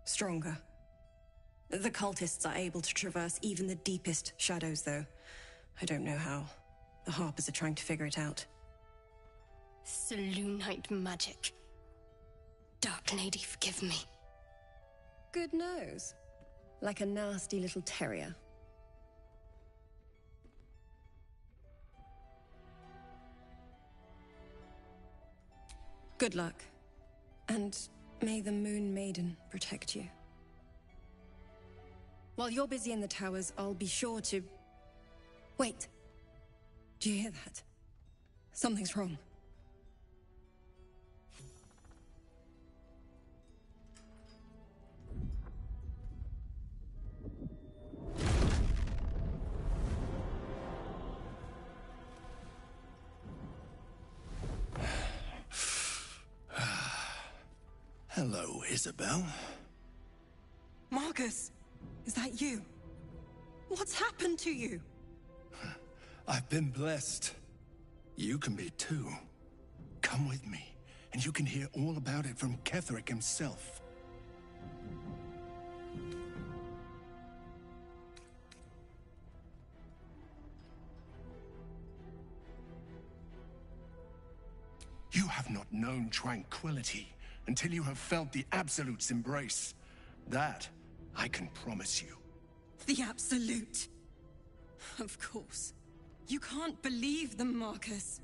stronger. The cultists are able to traverse even the deepest shadows, though. I don't know how. The Harpers are trying to figure it out. Selûnite magic. Dark Lady, forgive me. Good nose. Like a nasty little terrier. Good luck. And may the Moon Maiden protect you. While you're busy in the towers, I'll be sure to... Wait. Do you hear that? Something's wrong. Hello, Isabel. Marcus, is that you? What's happened to you? I've been blessed. You can be too. Come with me, and you can hear all about it from Ketheric himself. You have not known tranquility until you have felt the Absolute's embrace. That, I can promise you. The Absolute. Of course. You can't believe them, Marcus.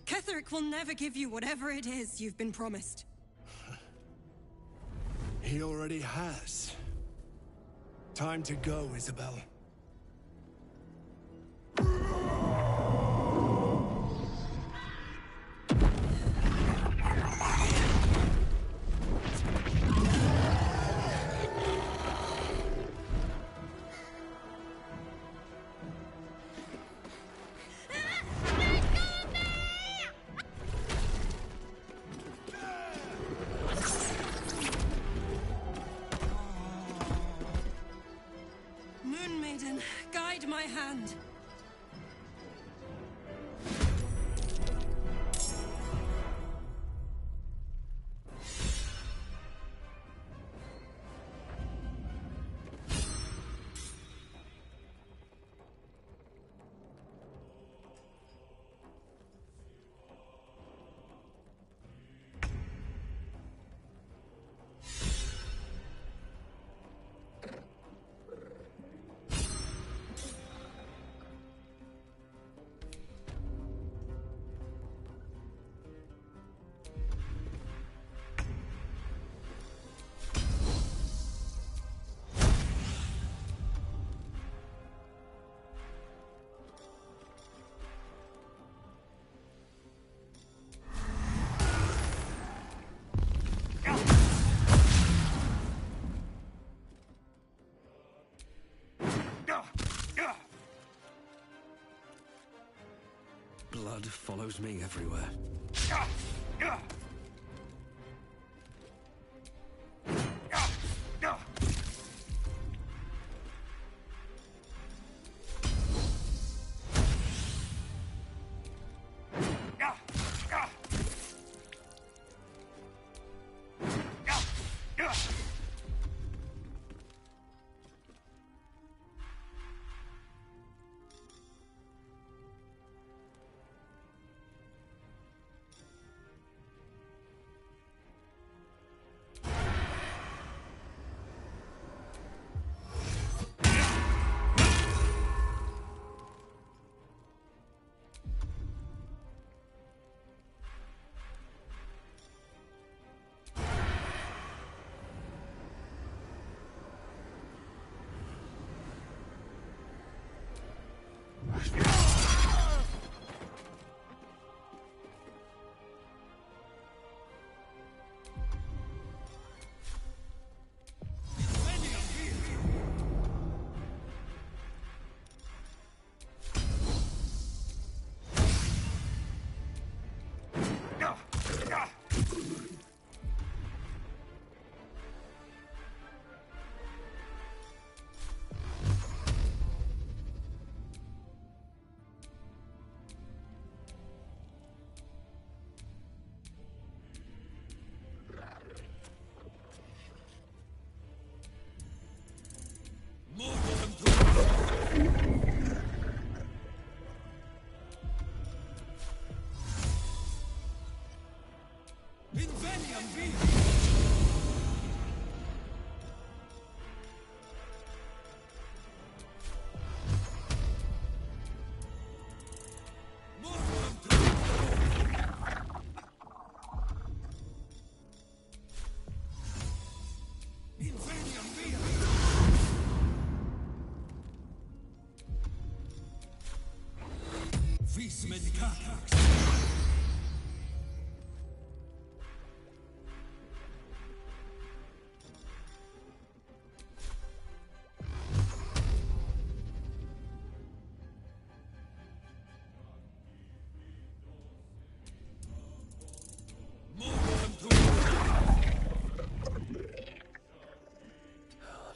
Ketheric will never give you whatever it is you've been promised. He already has. Time to go, Isabel. Moon Maiden, guide my hand. Blood follows me everywhere.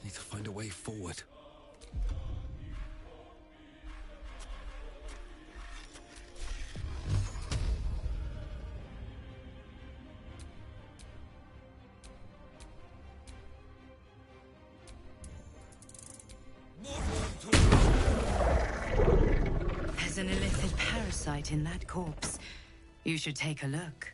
Need to find a way forward. There's an illicit parasite in that corpse. You should take a look.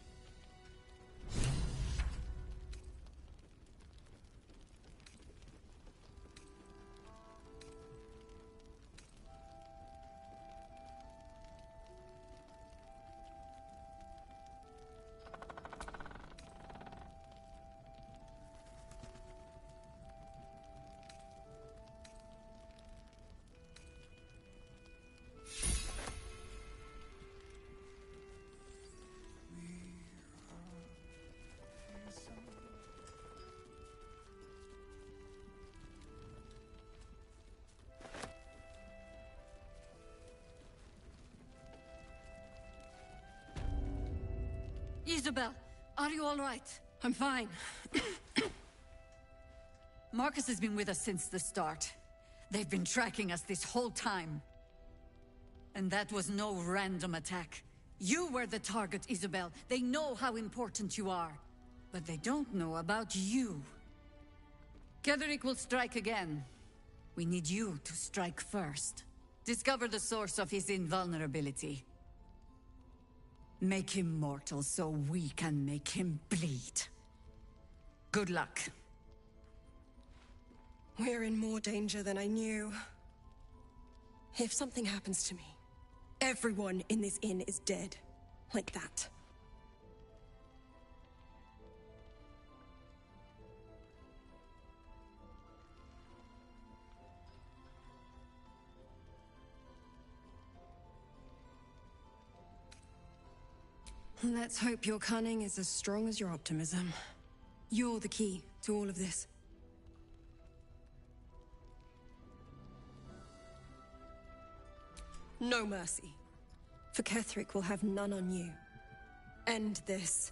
Isabel, are you all right? I'm fine. Marcus has been with us since the start. They've been tracking us this whole time. And that was no random attack. You were the target, Isabel. They know how important you are. But they don't know about you. Ketherick will strike again. We need you to strike first. Discover the source of his invulnerability. Make him mortal so we can make him bleed. Good luck. We're in more danger than I knew. If something happens to me, everyone in this inn is dead. Like that. Let's hope your cunning is as strong as your optimism. You're the key to all of this. No mercy. For Ketherick will have none on you. End this.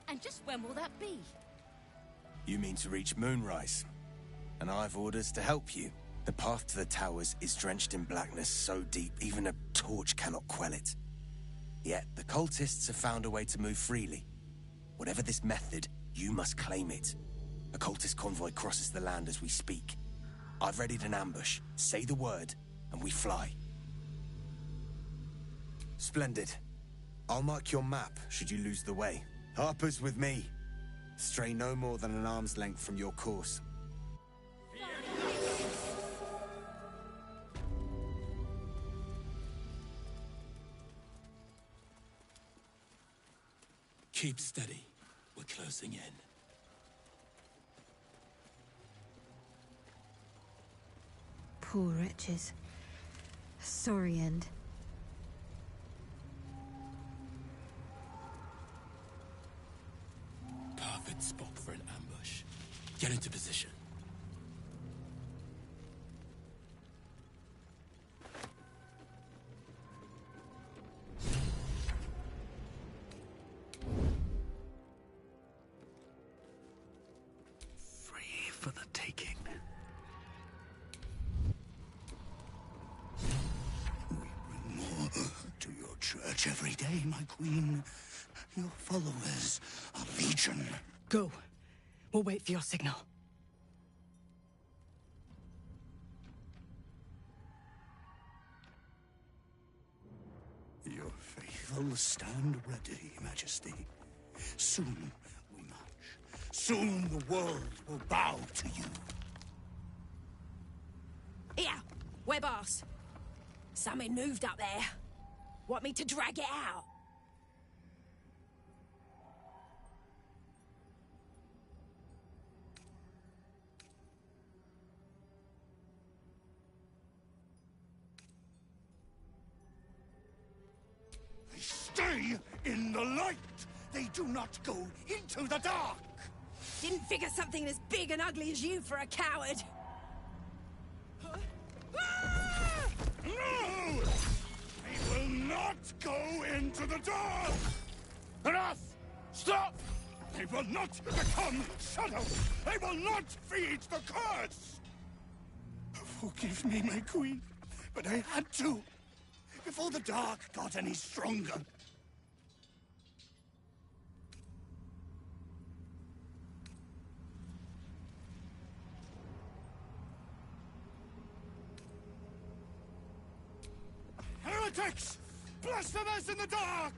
And just when will that be? You mean to reach Moonrise? And I've orders to help you. The path to the towers is drenched in blackness so deep even a torch cannot quell it. Yet the cultists have found a way to move freely. Whatever this method, you must claim it. A cultist convoy crosses the land as we speak. I've readied an ambush. Say the word, and we fly. Splendid. I'll mark your map should you lose the way. Harper's with me. Stray no more than an arm's length from your course. Keep steady. We're closing in. Poor wretches. Sorry end. Perfect spot for an ambush. Get into position. Free for the taking. We bring more to your church every day, my queen. Your followers are legion. Go. We'll wait for your signal. Your faithful stand ready, Majesty. Soon we march. Soon the world will bow to you. Here, we're boss. Something moved up there. Want me to drag it out? Stay in the light! They do not go into the dark! Didn't figure something as big and ugly as you for a coward. No! They will not go into the dark! Enough! Stop! They will not become shadows! They will not feed the curse! Forgive me, my queen, but I had to. Before the dark got any stronger. Heretics! Blasphemers in the dark!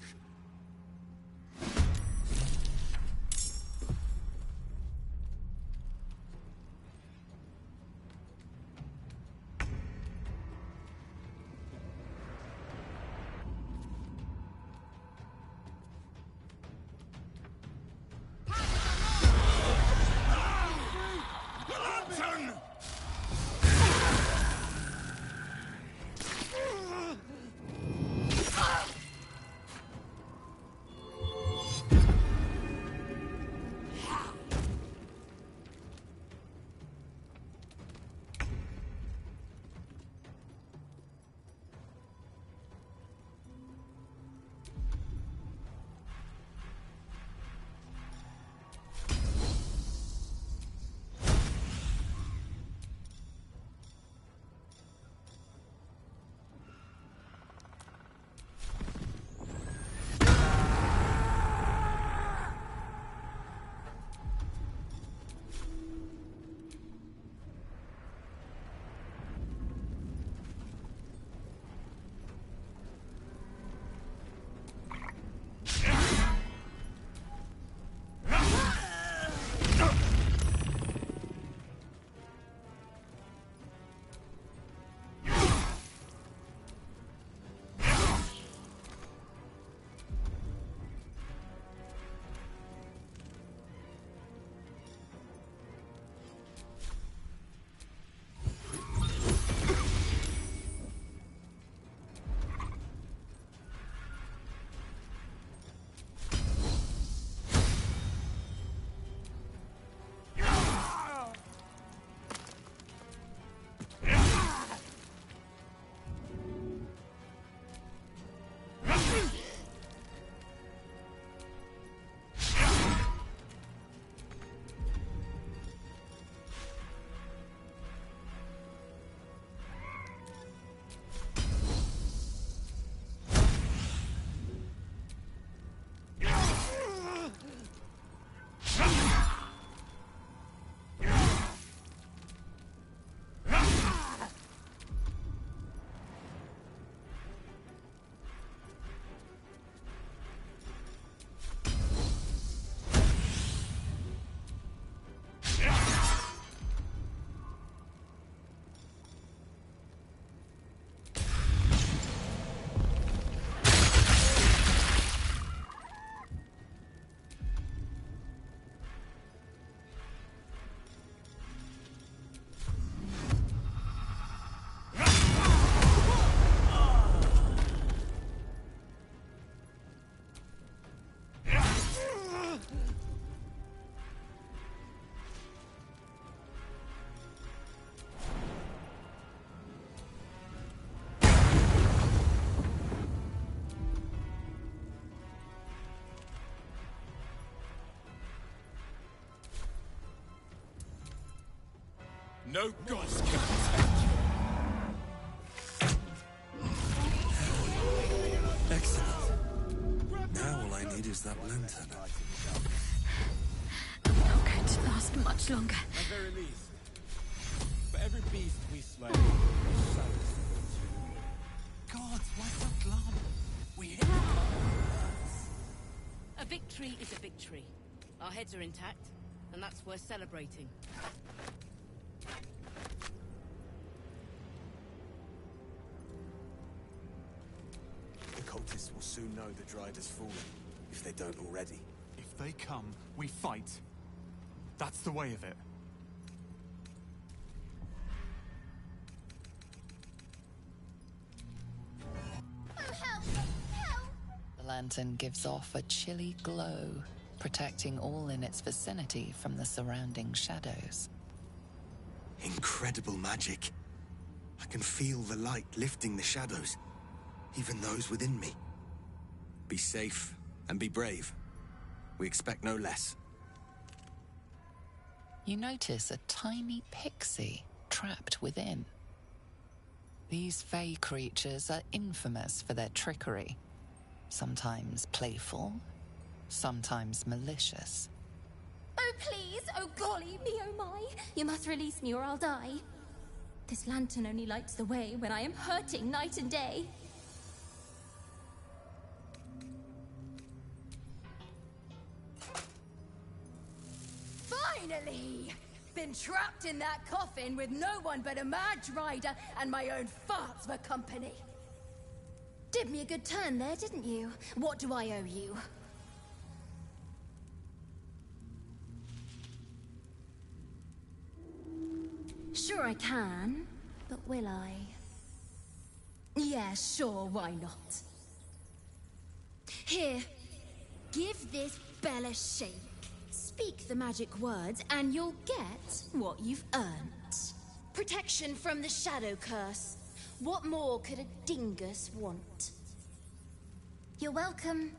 No gods can protect you. Excellent. Now all I need is that lantern. I'm not going to last much longer. At very least. For every beast we slay, shadows. God, why so glum? We hit A victory is a victory. Our heads are intact, and that's worth celebrating. The cultists will soon know the Dryad has fallen, if they don't already. If they come, we fight. That's the way of it. The lantern gives off a chilly glow, protecting all in its vicinity from the surrounding shadows. Incredible magic. I can feel the light lifting the shadows, even those within me. Be safe and be brave. We expect no less. You notice a tiny pixie trapped within. These fey creatures are infamous for their trickery. Sometimes playful, sometimes malicious. Oh, please! Oh, golly me, oh my! You must release me or I'll die. This lantern only lights the way when I am hurting night and day. Finally! Been trapped in that coffin with no one but a mad rider and my own farts for company. Did me a good turn there, didn't you? What do I owe you? Sure I can, but will I? Yeah, sure, why not? Here, give this bell a shake. Speak the magic words and you'll get what you've earned. Protection from the shadow curse. What more could a dingus want? You're welcome.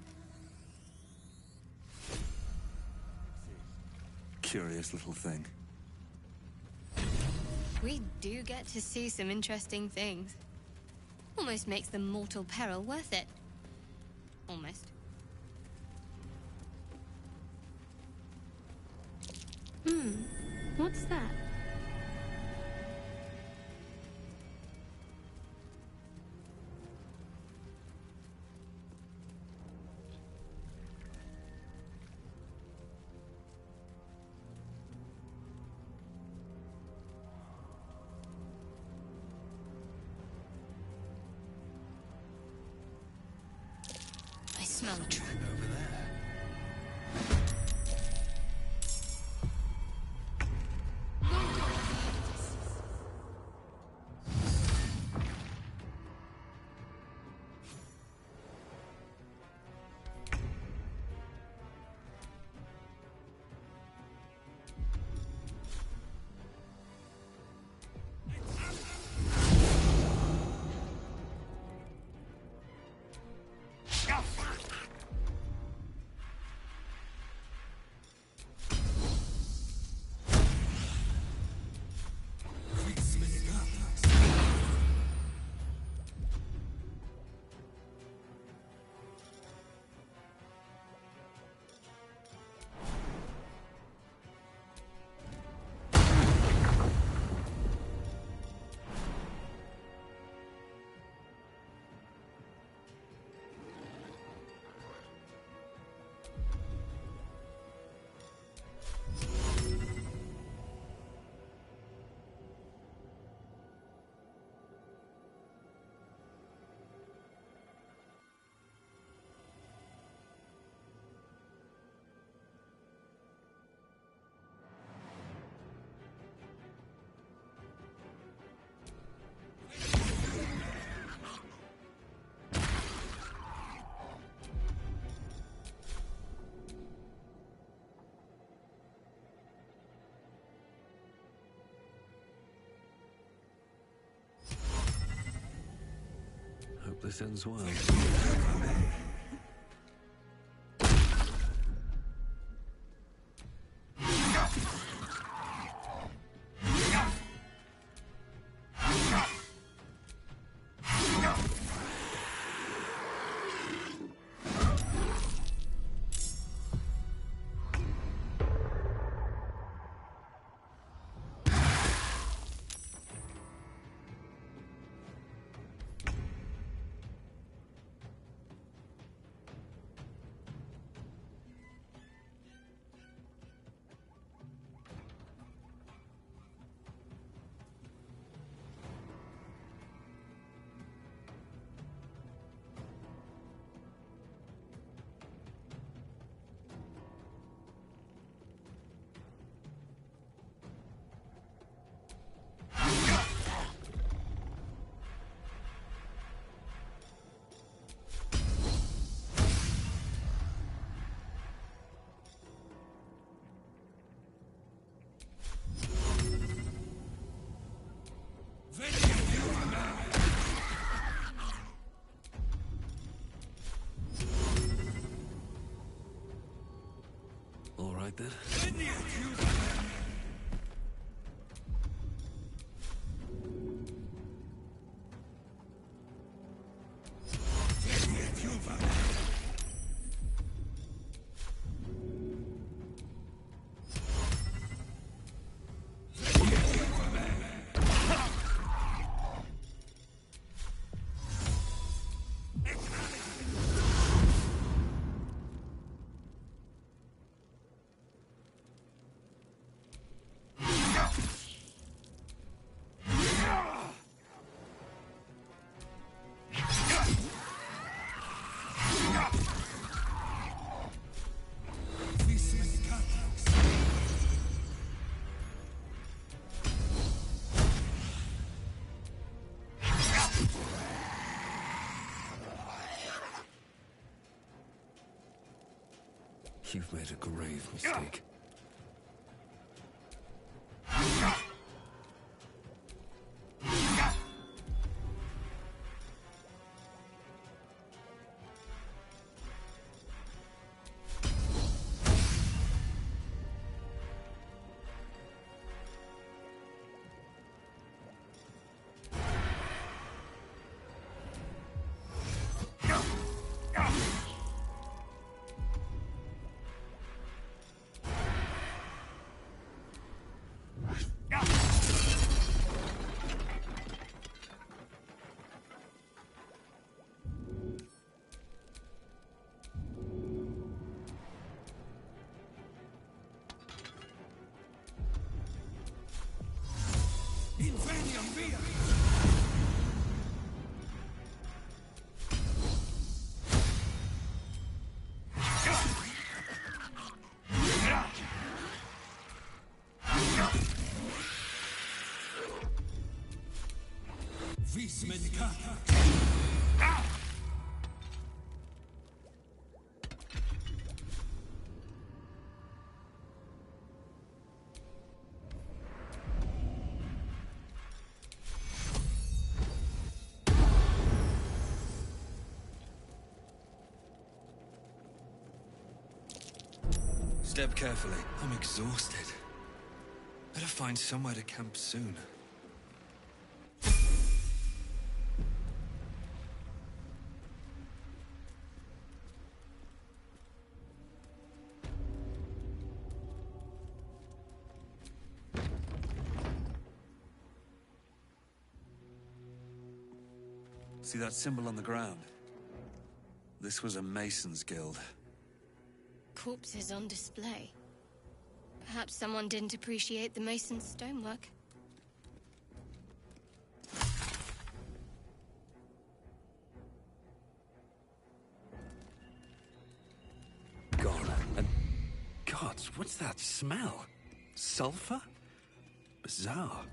Curious little thing. We do get to see some interesting things. Almost makes the mortal peril worth it. Almost. What's that? I smell a trap over there. Hope this ends well. then. You've made a grave mistake. Step carefully. I'm exhausted. Better find somewhere to camp soon. See that symbol on the ground? This was a Mason's Guild. Corpses on display. Perhaps someone didn't appreciate the mason's stonework. Gone. And gods, what's that smell? Sulfur? Bizarre.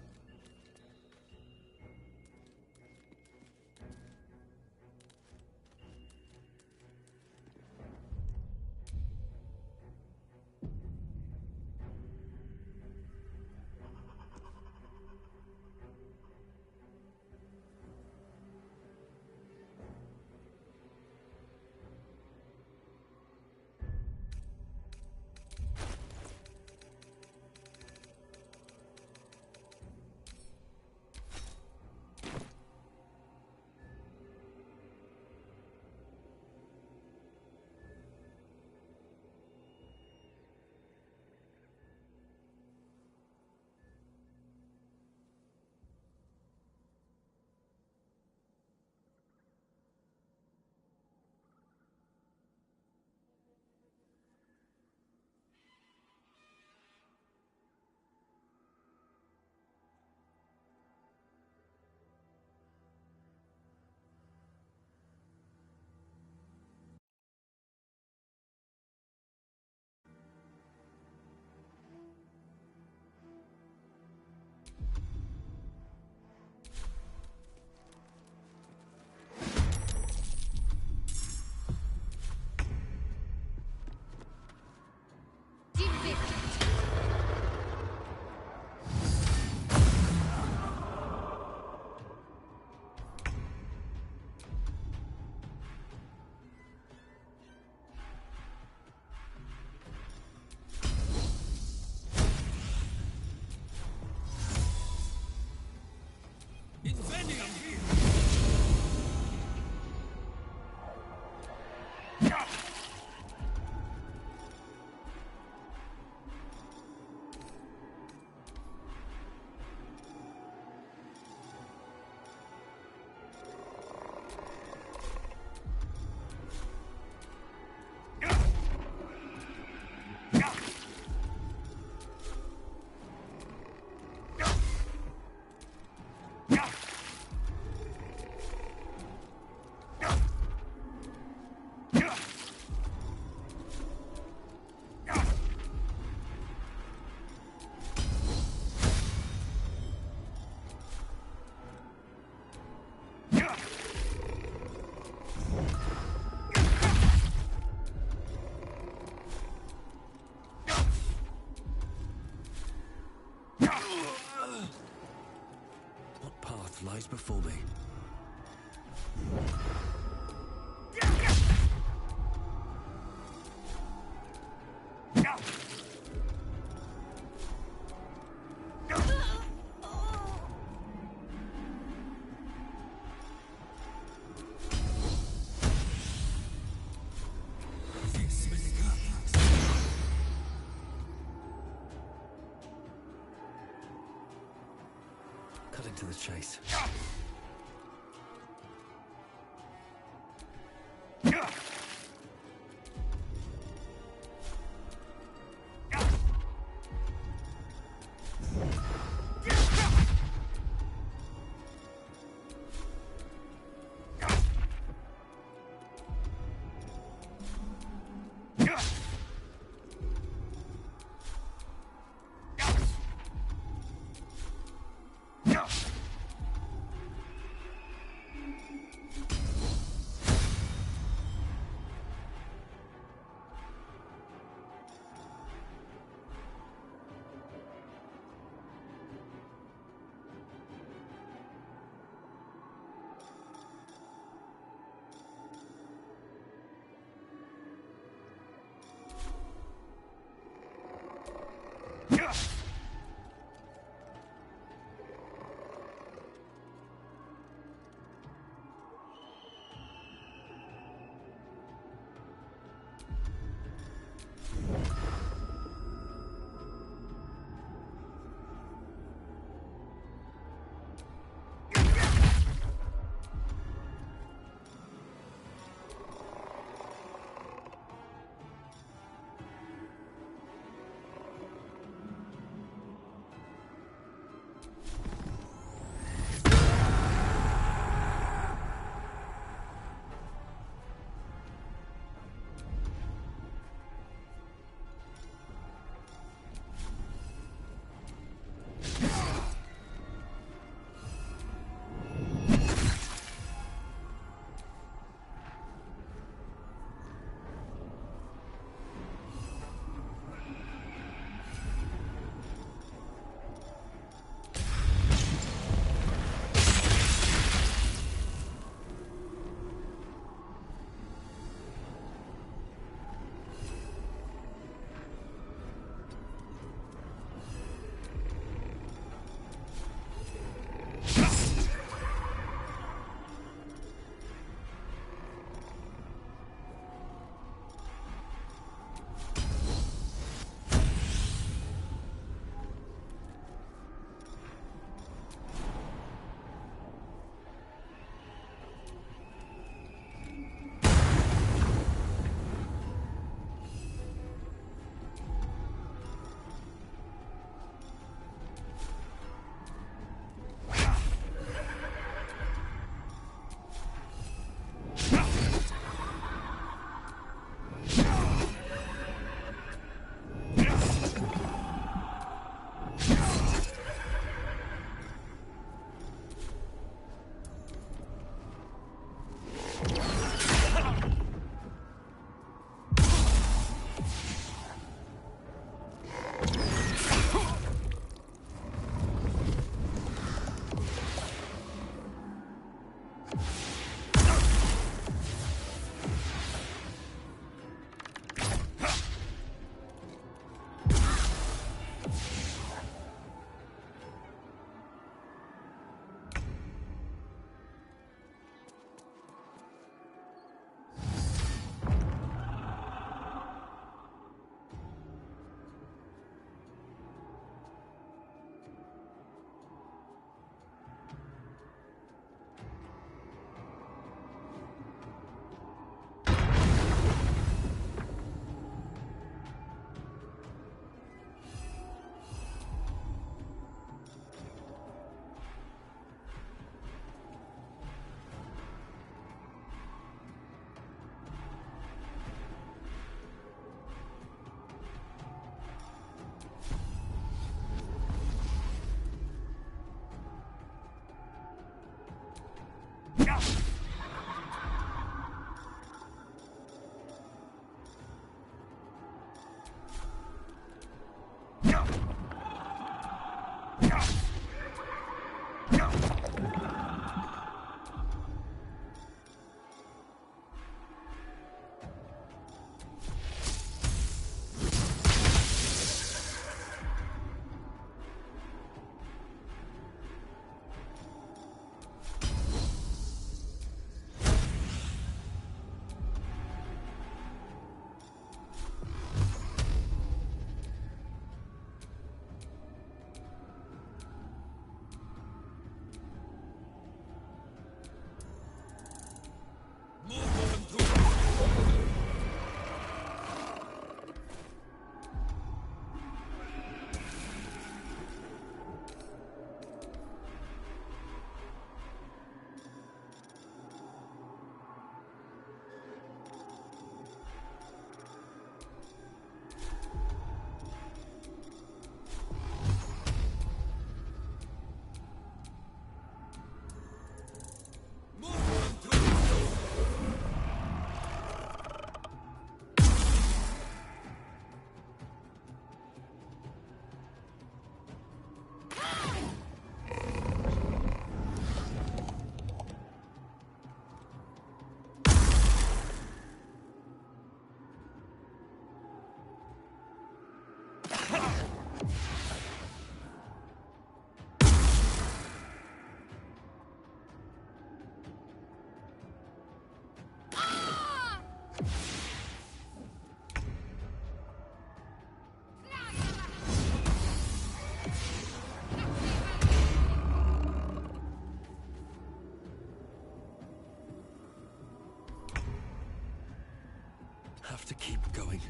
pretending I'm here. What path lies before me? Cutting to the chase. Have to keep going.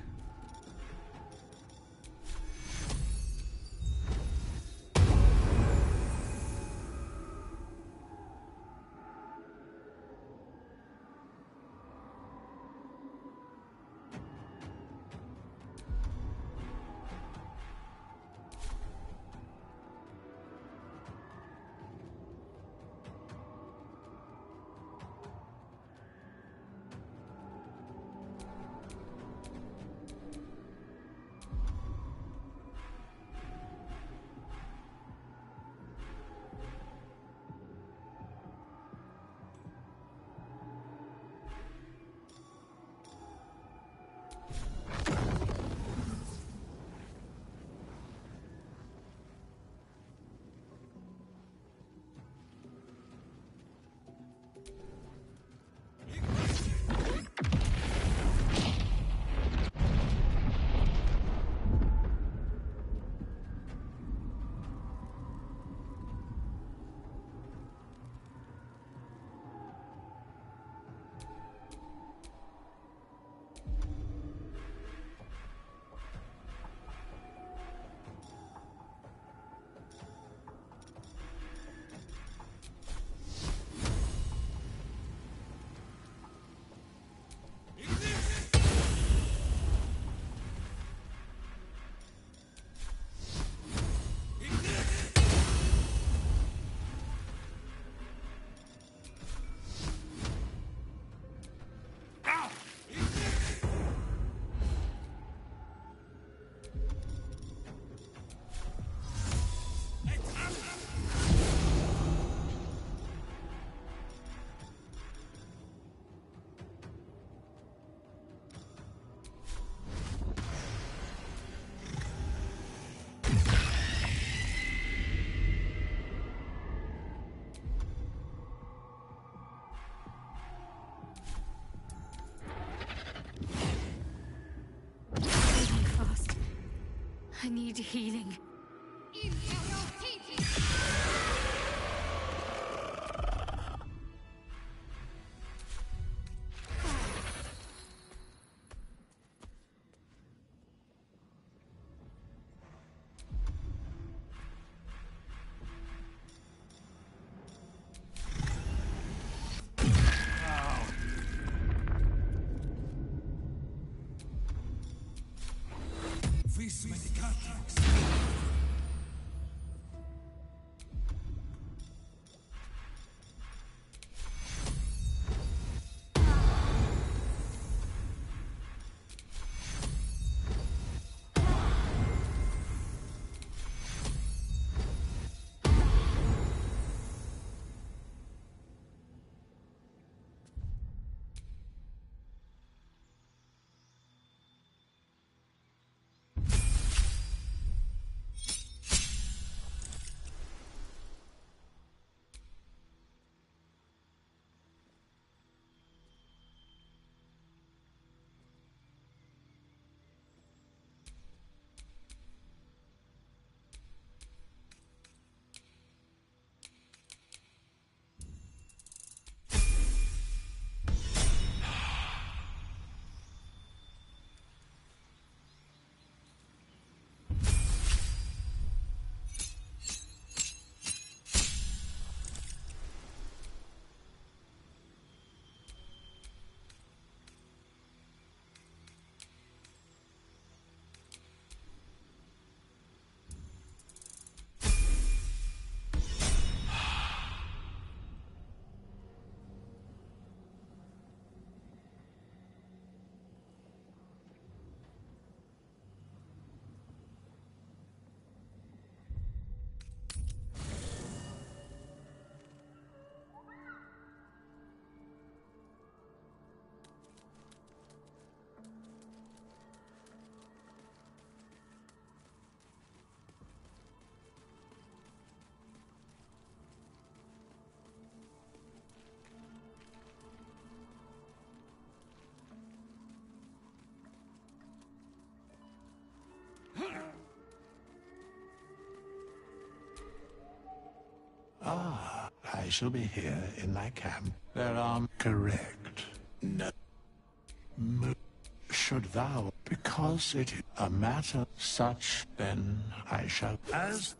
I need healing. Vis medicatrix. I shall be here in my camp. There are correct. No. Should thou, because it is a matter such, then I shall, as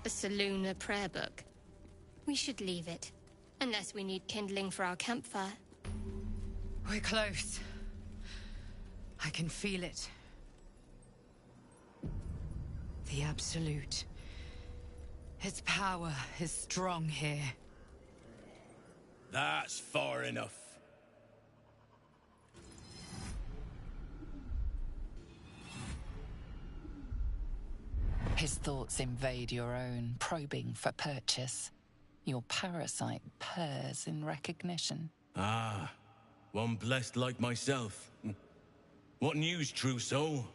A saloon, a prayer book. We should leave it. Unless we need kindling for our campfire. We're close. I can feel it. The Absolute. Its power is strong here. That's far enough. His thoughts invade your own, probing for purchase. Your parasite purrs in recognition. Ah, one blessed like myself. What news, true soul?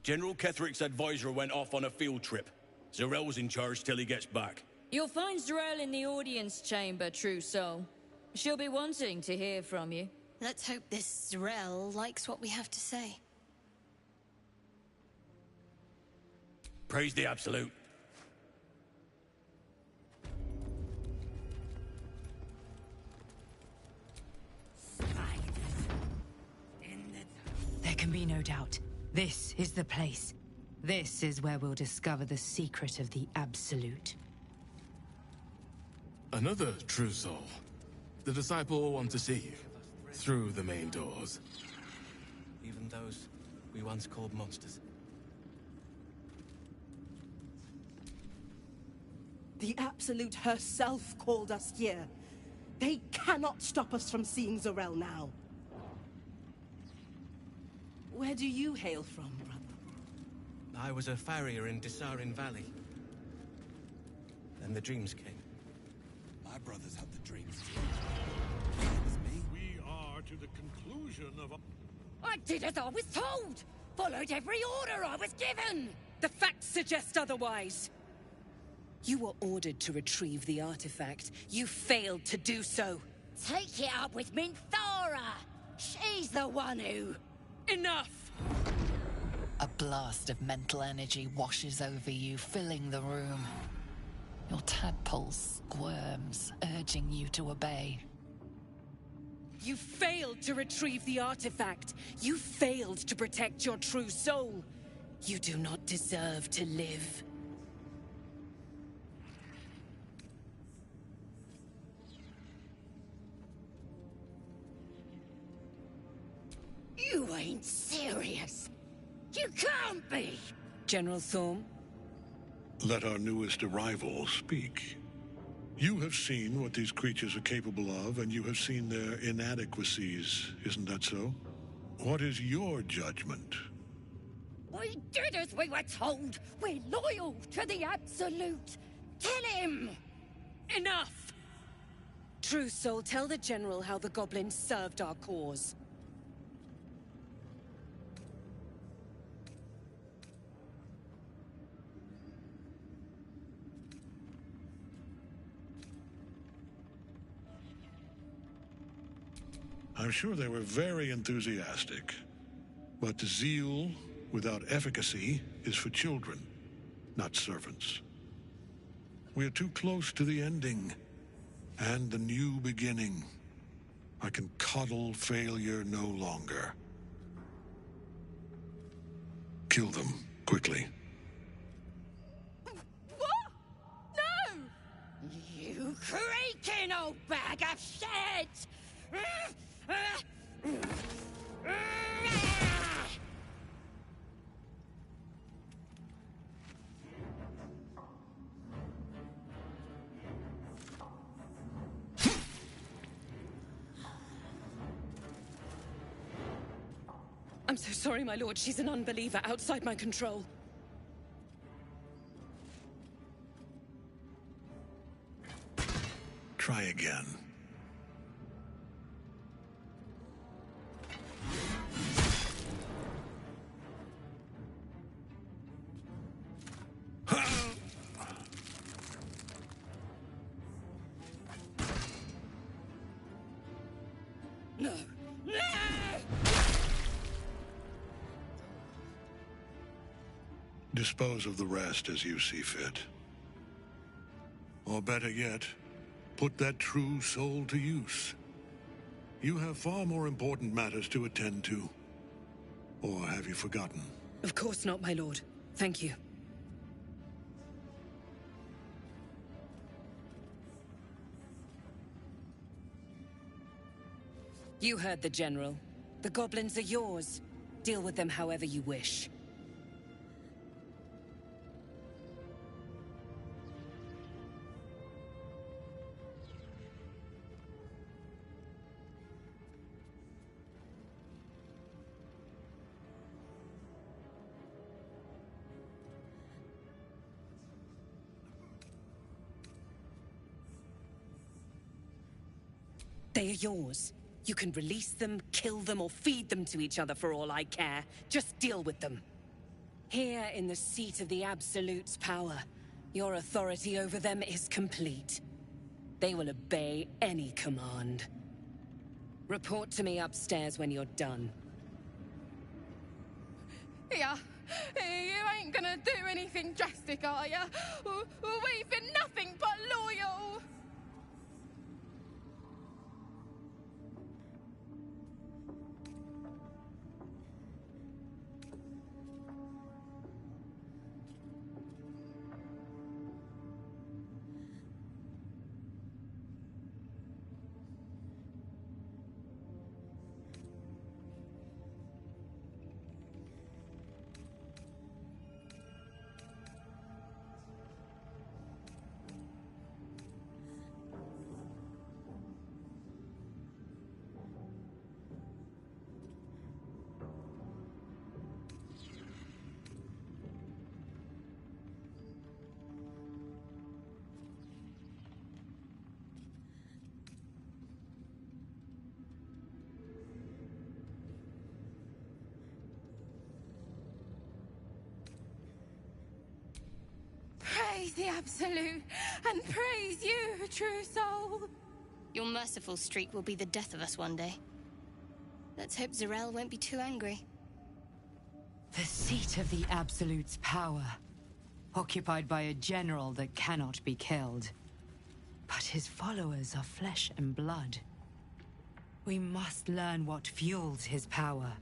General Ketherick's advisor went off on a field trip. Zarel's in charge till he gets back. You'll find Zarel in the audience chamber, true soul. She'll be wanting to hear from you. Let's hope this Zarel likes what we have to say. Praise the Absolute. There can be no doubt. This is the place. This is where we'll discover the secret of the Absolute. Another true soul. The disciple will want to see you. Through the main doors. Even those we once called monsters. The Absolute herself called us here. They cannot stop us from seeing Zarel now. Where do you hail from, brother? I was a farrier in Desarin Valley. Then the dreams came. My brothers have the dreams too. We are to the conclusion of a... I did as I was told! Followed every order I was given! The facts suggest otherwise. You were ordered to retrieve the artifact. You failed to do so. Take it up with Minthara! She's the one who... Enough! A blast of mental energy washes over you, filling the room. Your tadpole squirms, urging you to obey. You failed to retrieve the artifact. You failed to protect your true soul. You do not deserve to live. You ain't serious. You can't be. General Thorm? Let our newest arrival speak. You have seen what these creatures are capable of, and you have seen their inadequacies, isn't that so? What is your judgment? We did as we were told. We're loyal to the Absolute. Tell him! Enough! True Soul, tell the General how the goblins served our cause. I'm sure they were very enthusiastic. But zeal without efficacy is for children, not servants. We're too close to the ending, and the new beginning. I can coddle failure no longer. Kill them, quickly. What? No! You creaking old bag of shit! I'm so sorry, my lord. She's an unbeliever outside my control. Try again. No! No! Dispose of the rest as you see fit. Or better yet, put that true soul to use. You have far more important matters to attend to. Or have you forgotten? Of course not, my lord. Thank you. You heard the General. The goblins are yours. Deal with them however you wish. They are yours. You can release them, kill them, or feed them to each other for all I care. Just deal with them. Here in the seat of the Absolute's power, your authority over them is complete. They will obey any command. Report to me upstairs when you're done. Yeah, you ain't gonna do anything drastic, are ya? We've been nothing but loyal! Praise the Absolute, and praise you, true soul! Your merciful streak will be the death of us one day. Let's hope Zarel won't be too angry. The seat of the Absolute's power, occupied by a general that cannot be killed. But his followers are flesh and blood. We must learn what fuels his power.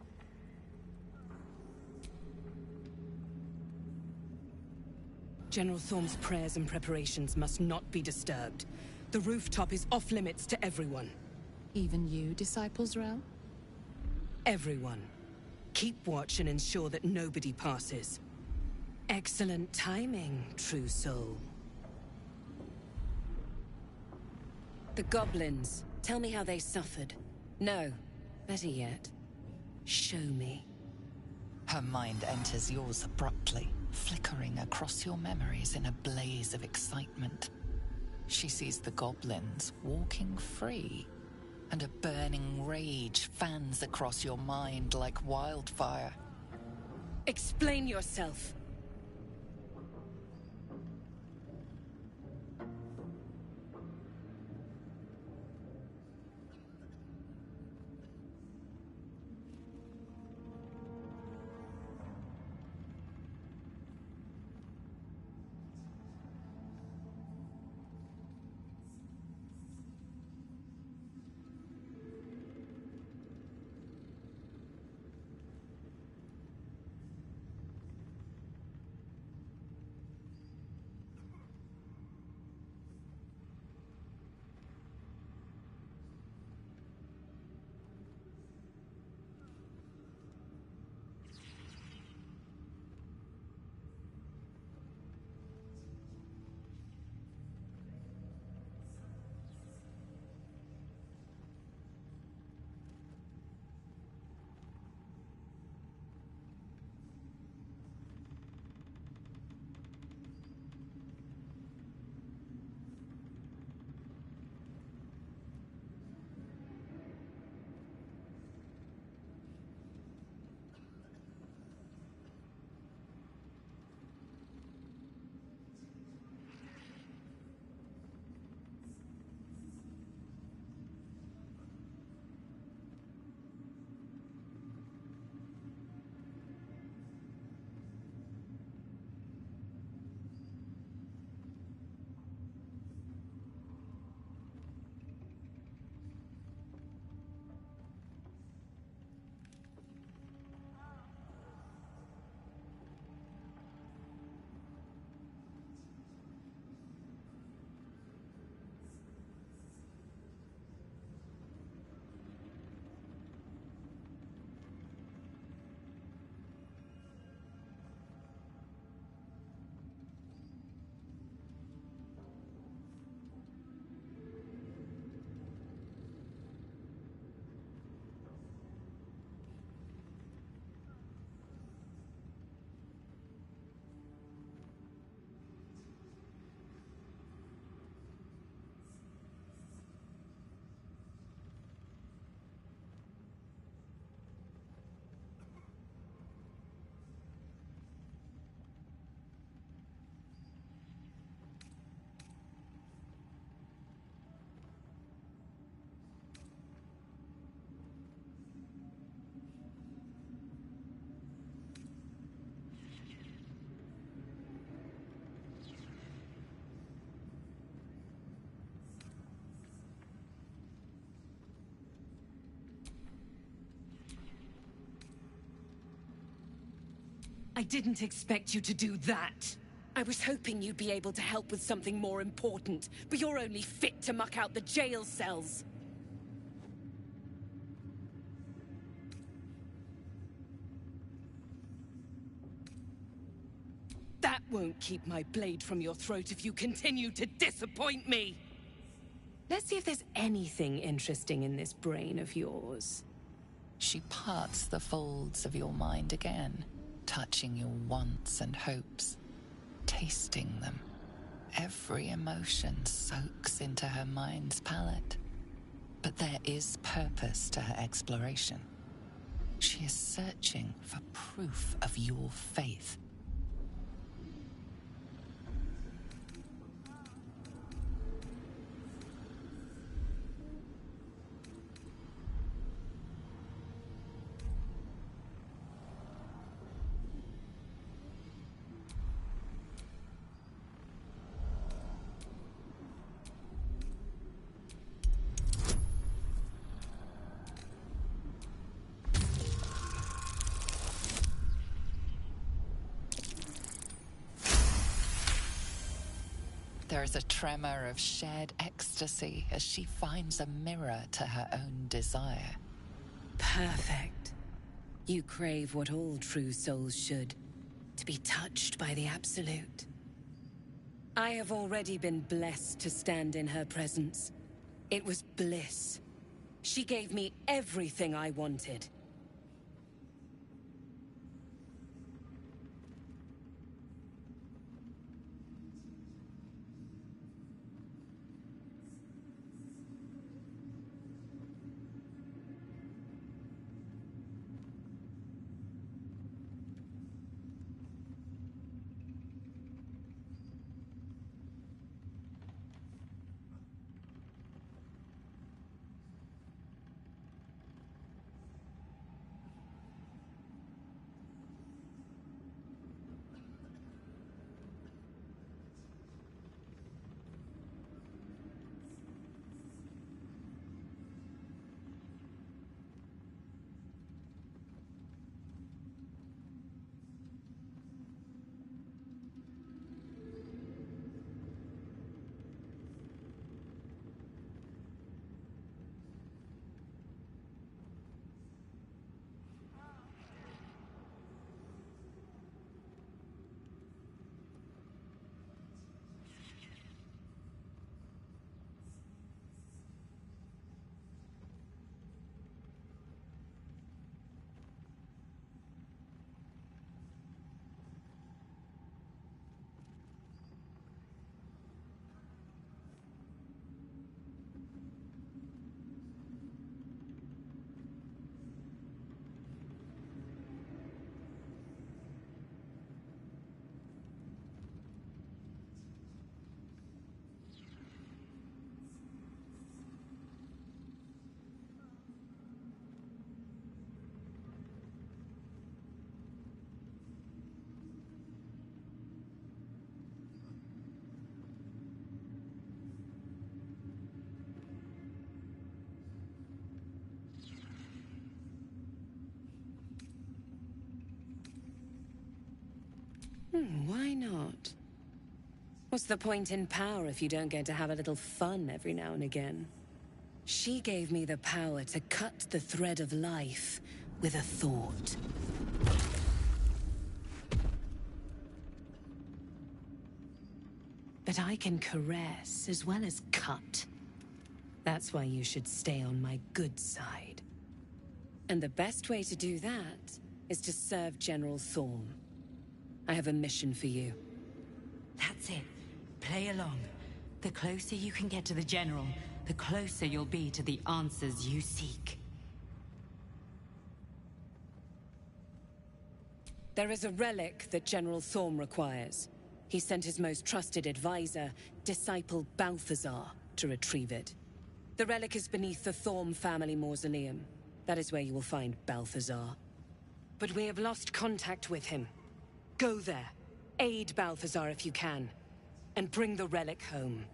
General Thorm's prayers and preparations must not be disturbed. The rooftop is off-limits to everyone. Even you, Disciple Zarel? Everyone. Keep watch and ensure that nobody passes. Excellent timing, true soul. The goblins. Tell me how they suffered. No, better yet, show me. Her mind enters yours abruptly, flickering across your memories in a blaze of excitement. She sees the goblins walking free, and a burning rage fans across your mind like wildfire. Explain yourself. I didn't expect you to do that. I was hoping you'd be able to help with something more important, but you're only fit to muck out the jail cells. That won't keep my blade from your throat if you continue to disappoint me! Let's see if there's anything interesting in this brain of yours. She parts the folds of your mind again, touching your wants and hopes, tasting them. Every emotion soaks into her mind's palette. But there is purpose to her exploration. She is searching for proof of your faith. There is a tremor of shared ecstasy as she finds a mirror to her own desire. Perfect. You crave what all true souls should, to be touched by the Absolute. I have already been blessed to stand in her presence. It was bliss. She gave me everything I wanted. Why not? What's the point in power if you don't get to have a little fun every now and again? She gave me the power to cut the thread of life with a thought. But I can caress as well as cut. That's why you should stay on my good side. And the best way to do that is to serve General Thorm. I have a mission for you. That's it. Play along. The closer you can get to the General, the closer you'll be to the answers you seek. There is a relic that General Thorm requires. He sent his most trusted advisor, disciple Balthazar, to retrieve it. The relic is beneath the Thorm family mausoleum. That is where you will find Balthazar. But we have lost contact with him. Go there, aid Balthazar if you can, and bring the relic home.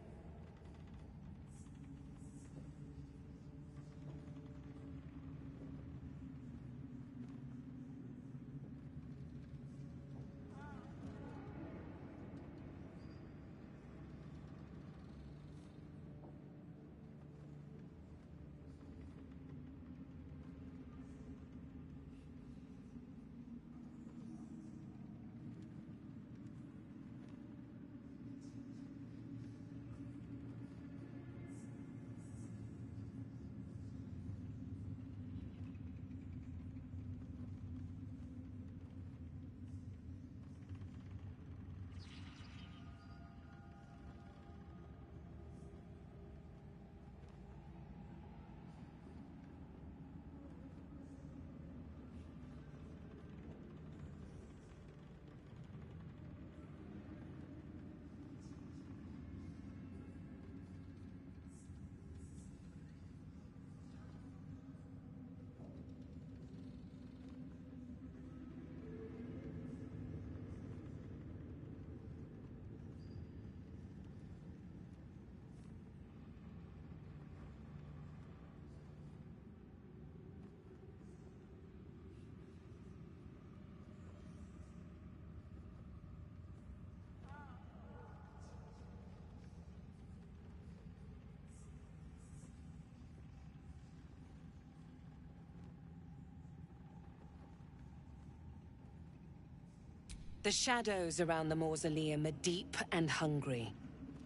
The shadows around the mausoleum are deep and hungry.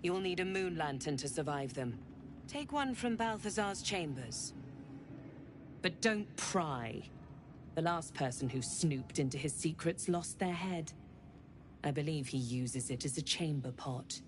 You'll need a moon lantern to survive them. Take one from Balthazar's chambers. But don't pry. The last person who snooped into his secrets lost their head. I believe he uses it as a chamber pot.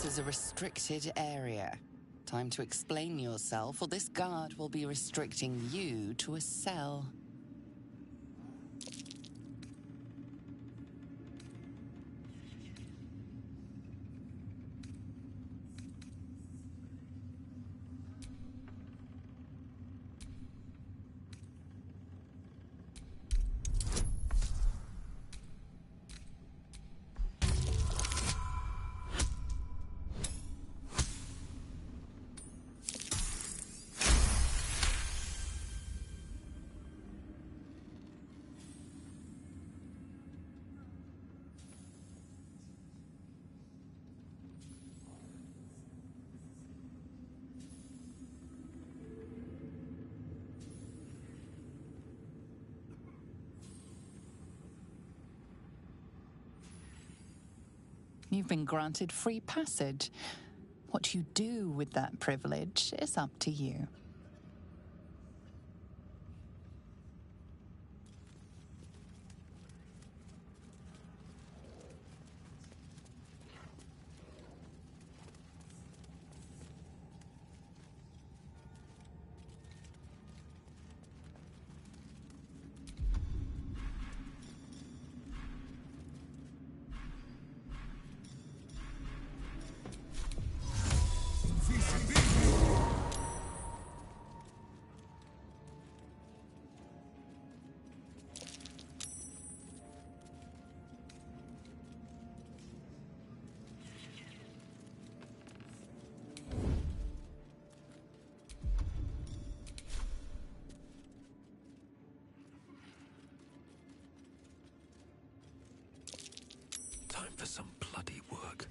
This is a restricted area. Time to explain yourself, or this guard will be restricting you to a cell. You've been granted free passage. What you do with that privilege is up to you. Time for some bloody work.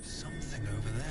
Something over there.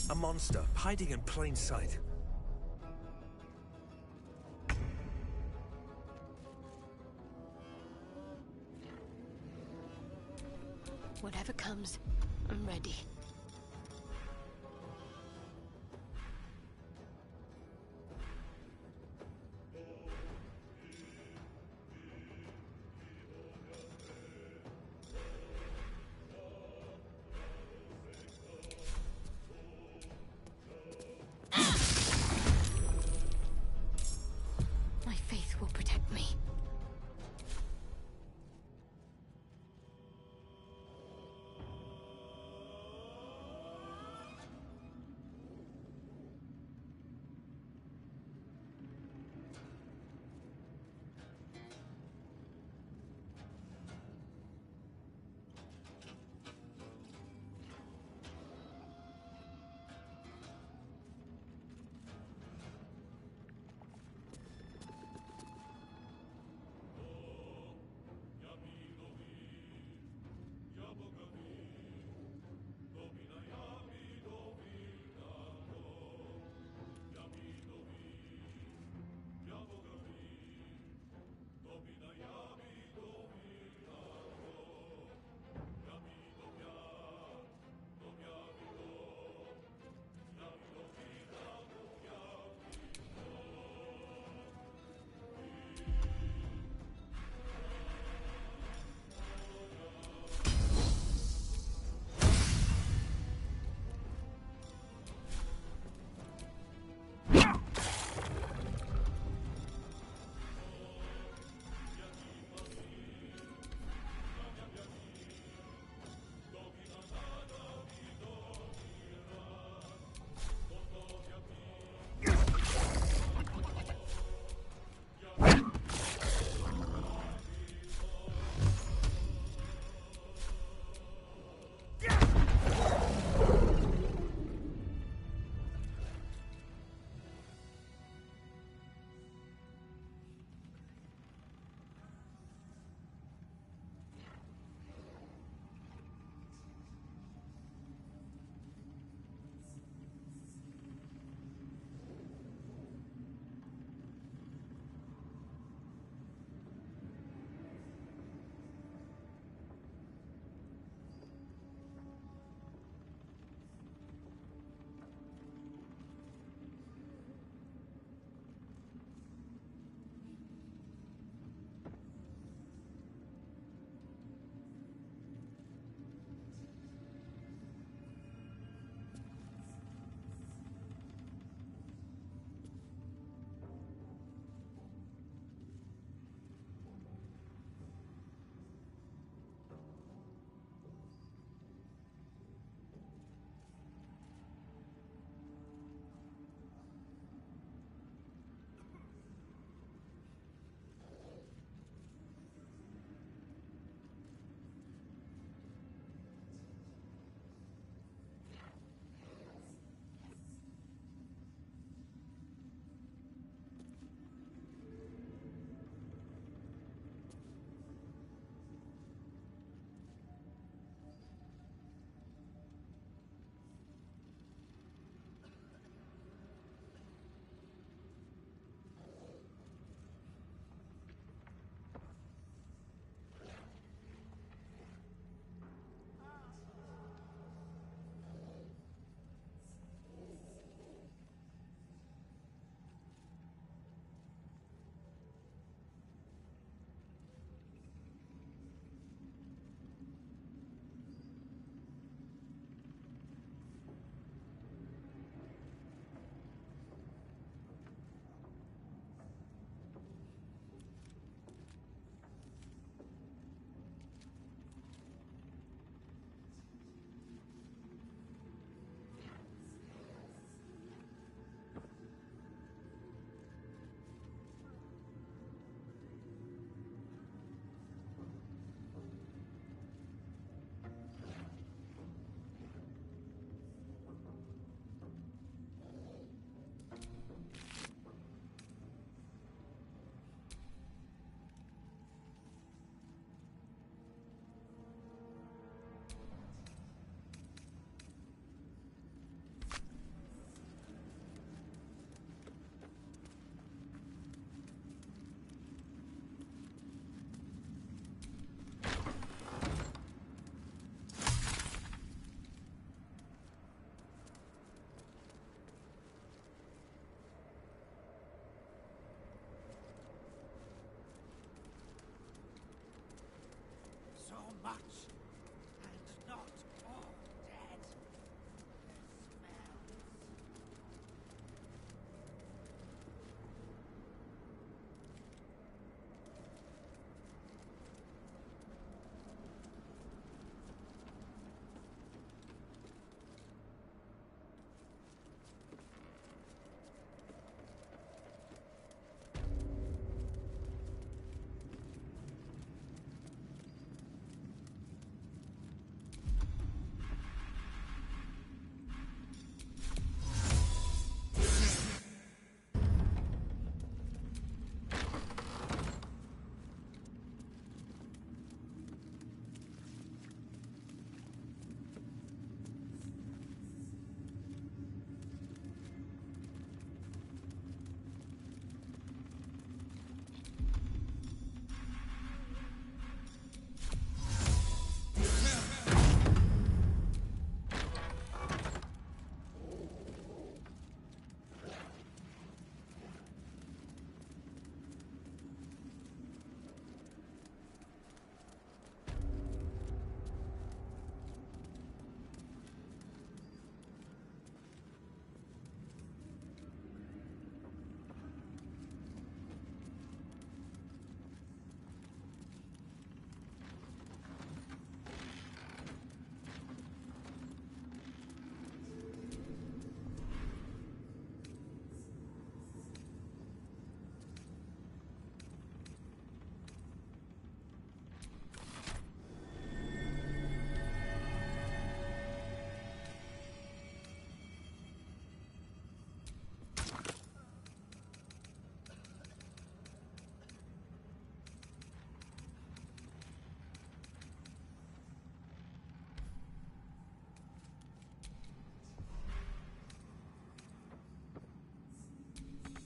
A monster, hiding in plain sight. Whatever comes, I'm ready. My faith will protect me.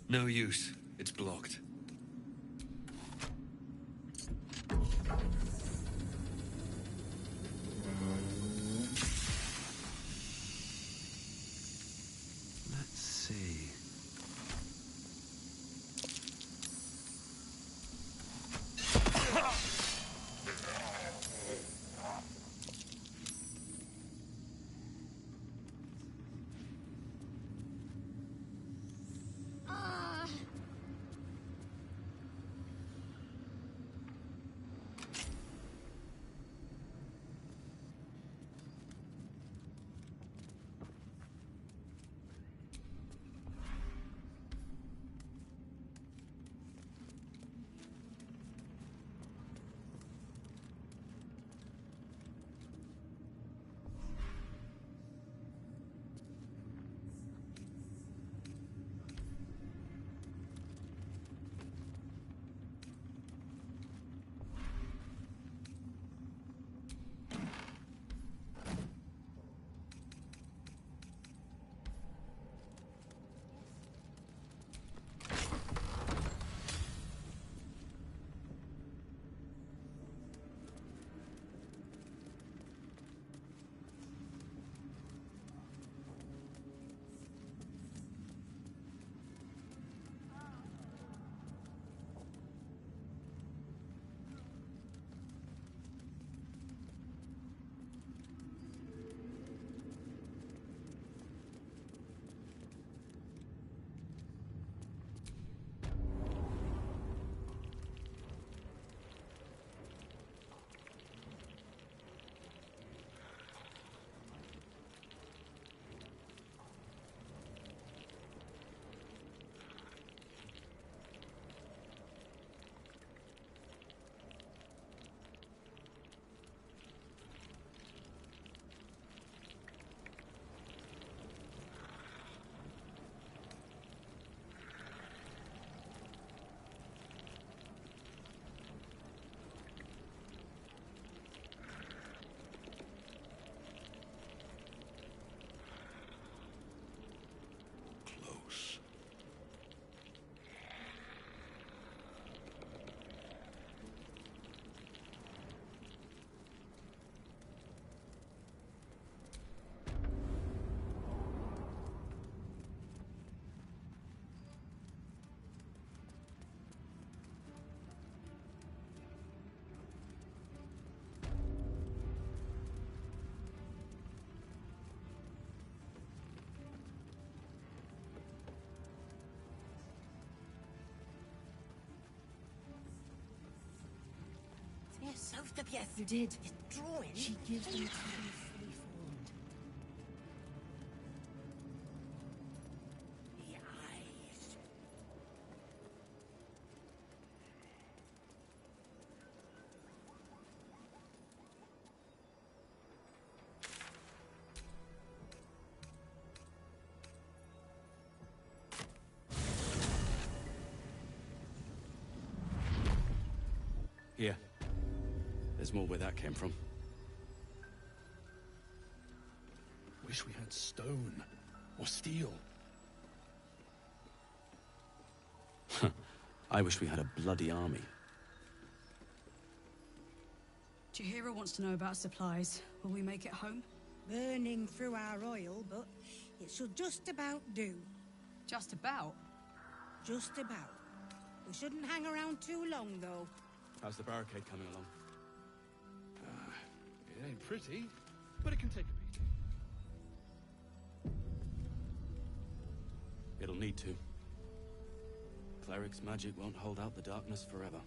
No use. It's blocked. Let's see. Yes, sauf the pièce. You did. His drawing. She gives them to be fully formed. The eyes. Here. There's more where that came from. Wish we had stone or steel. I wish we had a bloody army. Jahira wants to know about supplies. Will we make it home? Burning through our oil, but it should just about do. Just about? Just about. We shouldn't hang around too long, though. How's the barricade coming along? It ain't pretty, but it can take a beating. It'll need to. Cleric's magic won't hold out the darkness forever.